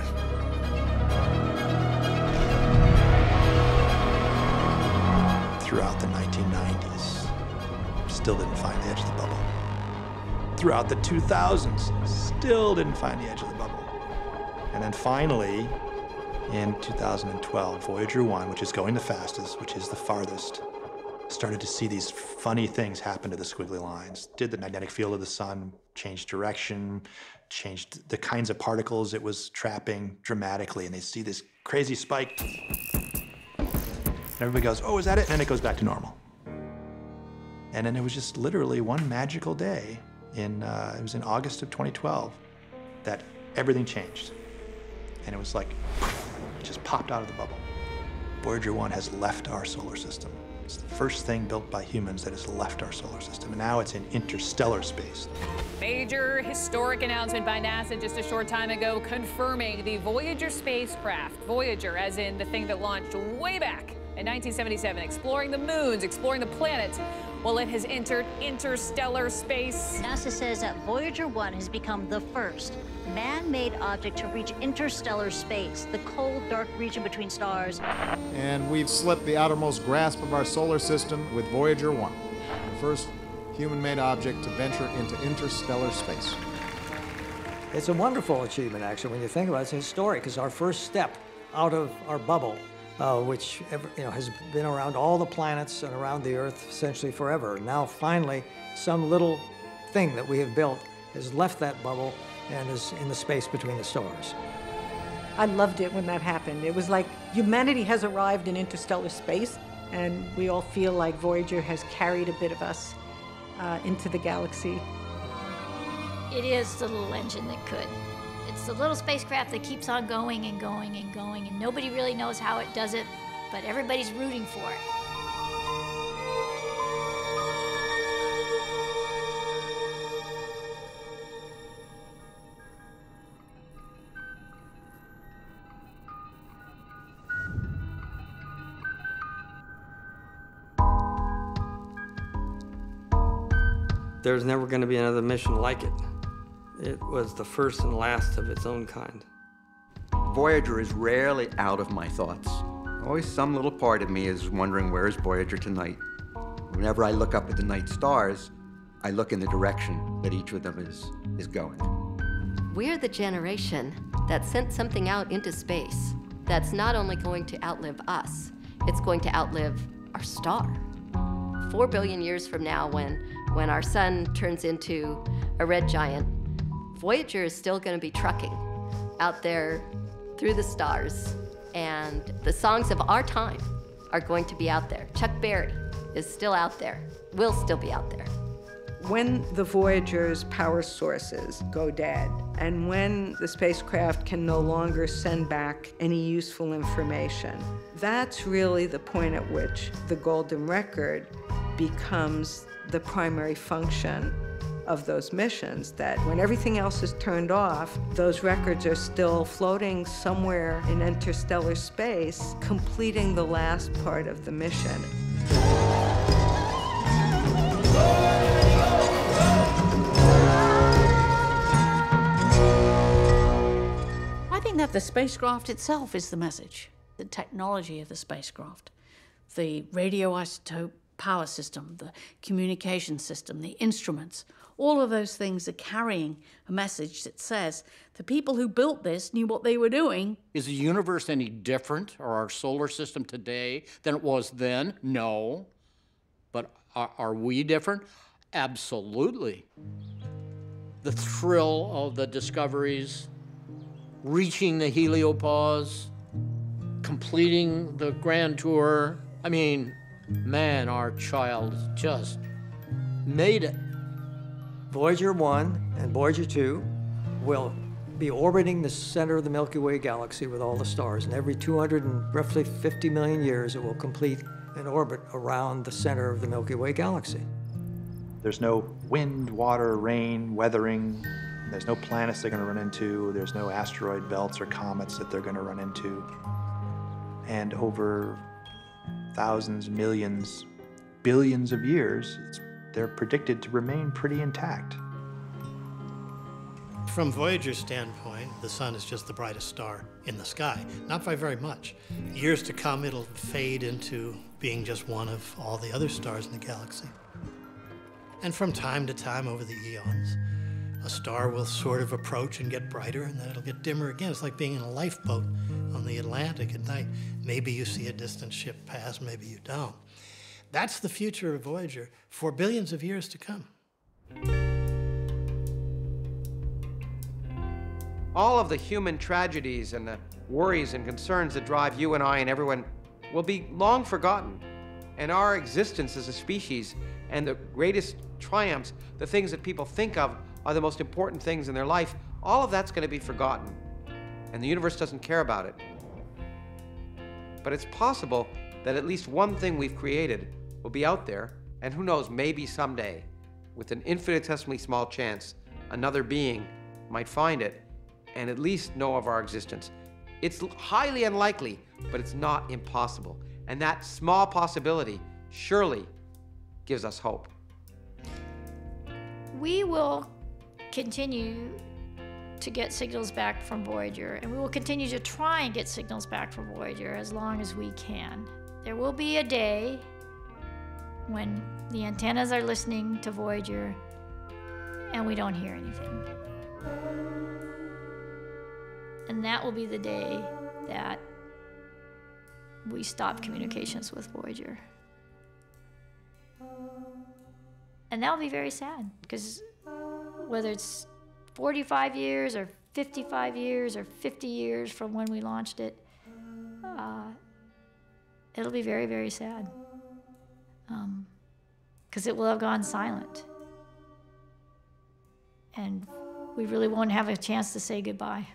Throughout the 1990s, still didn't find the edge of the bubble. Throughout the 2000s, still didn't find the edge of the bubble. And then finally, in 2012, Voyager 1, which is going the fastest, which is the farthest, Started to see these funny things happen to the squiggly lines. Did the magnetic field of the sun change direction, changed the kinds of particles it was trapping dramatically, and they see this crazy spike. And everybody goes, oh, is that it? And then it goes back to normal. And then it was just literally one magical day it was in August of 2012 that everything changed. And it was like, it just popped out of the bubble. Voyager 1 has left our solar system. It's the first thing built by humans that has left our solar system, and now it's in interstellar space. Major historic announcement by NASA just a short time ago confirming the Voyager spacecraft. Voyager, as in the thing that launched way back in 1977, exploring the moons, exploring the planets. Well, it has entered interstellar space. NASA says that Voyager 1 has become the first man-made object to reach interstellar space, the cold, dark region between stars. And we've slipped the outermost grasp of our solar system with Voyager 1, the first human-made object to venture into interstellar space. It's a wonderful achievement, actually, when you think about it. It's historic. It's our first step out of our bubble, which has been around all the planets and around the Earth essentially forever. Now, finally, some little thing that we have built has left that bubble and is in the space between the stars. I loved it when that happened. It was like humanity has arrived in interstellar space, and we all feel like Voyager has carried a bit of us into the galaxy. It is the little engine that could. It's the little spacecraft that keeps on going and going and going, and nobody really knows how it does it, but everybody's rooting for it. There's never going to be another mission like it. It was the first and last of its own kind. Voyager is rarely out of my thoughts. Always some little part of me is wondering, where is Voyager tonight? Whenever I look up at the night stars, I look in the direction that each of them is going. We're the generation that sent something out into space that's not only going to outlive us, it's going to outlive our star. 4 billion years from now, when our sun turns into a red giant, Voyager is still going to be trucking out there through the stars, and the songs of our time are going to be out there. Chuck Berry is still out there, will still be out there. When the Voyager's power sources go dead, and when the spacecraft can no longer send back any useful information, that's really the point at which the golden record becomes the primary function of those missions, that when everything else is turned off, those records are still floating somewhere in interstellar space, completing the last part of the mission. I think that the spacecraft itself is the message. The technology of the spacecraft, the radioisotope power system, the communication system, the instruments, all of those things are carrying a message that says the people who built this knew what they were doing. Is the universe any different, or our solar system today, than it was then? No. But are we different? Absolutely. The thrill of the discoveries, reaching the heliopause, completing the grand tour. I mean, man, our child just made it. Voyager 1 and Voyager 2 will be orbiting the center of the Milky Way galaxy with all the stars, and every 250 million years it will complete an orbit around the center of the Milky Way galaxy. There's no wind, water, rain, weathering. There's no planets they're going to run into. There's no asteroid belts or comets that they're going to run into. And over thousands, millions, billions of years, they're predicted to remain pretty intact. From Voyager's standpoint, the sun is just the brightest star in the sky, not by very much. Years to come, it'll fade into being just one of all the other stars in the galaxy. And from time to time over the eons, a star will sort of approach and get brighter, and then it'll get dimmer again. It's like being in a lifeboat on the Atlantic at night. Maybe you see a distant ship pass, maybe you don't. That's the future of Voyager for billions of years to come. All of the human tragedies and the worries and concerns that drive you and I and everyone will be long forgotten. And our existence as a species and the greatest triumphs, the things that people think of are the most important things in their life, all of that's going to be forgotten. And the universe doesn't care about it. But it's possible that at least one thing we've created will be out there, and who knows, maybe someday, with an infinitesimally small chance, another being might find it and at least know of our existence. It's highly unlikely, but it's not impossible. And that small possibility surely gives us hope. We will continue to get signals back from Voyager, and we will continue to try and get signals back from Voyager as long as we can. There will be a day when the antennas are listening to Voyager and we don't hear anything. And that will be the day that we stop communications with Voyager. And that will be very sad, because whether it's 45 years or 55 years or 50 years from when we launched it, it'll be very, very sad. Because it will have gone silent. And we really won't have a chance to say goodbye.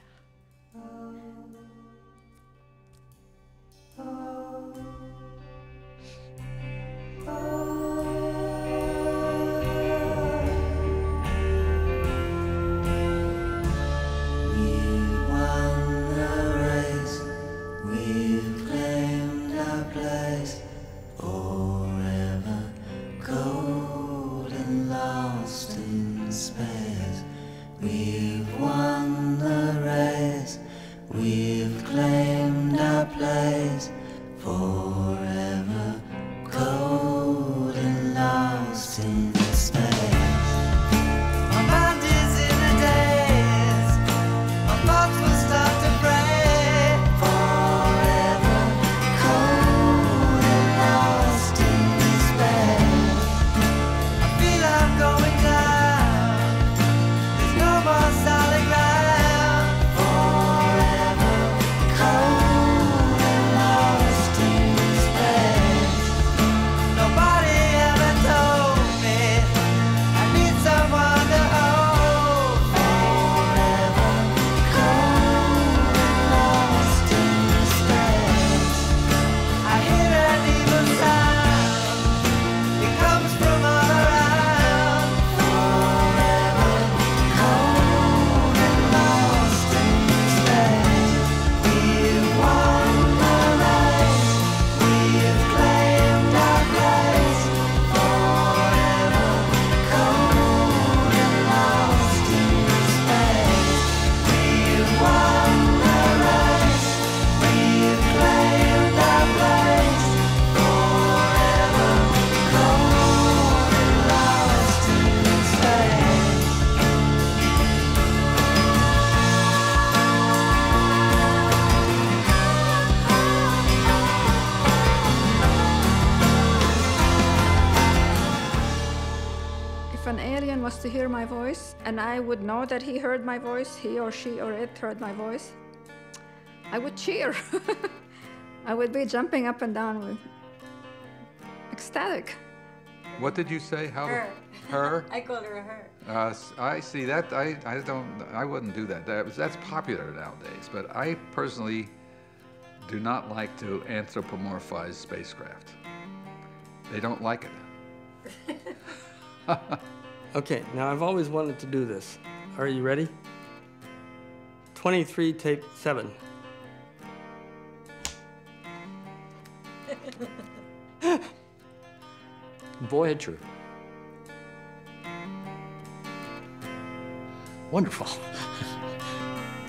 If an alien was to hear my voice, and I would know that he heard my voice, he or she or it heard my voice, I would cheer. I would be jumping up and down with ecstatic. What did you say? How? Her. Her? I call her her. I see that. I wouldn't do that. That's popular nowadays, but I personally do not like to anthropomorphize spacecraft. They don't like it. Okay, now I've always wanted to do this. Are you ready? 23, tape 7. Voyager. Wonderful.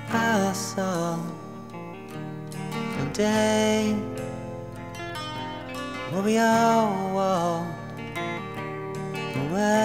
I saw a day where we all walked away.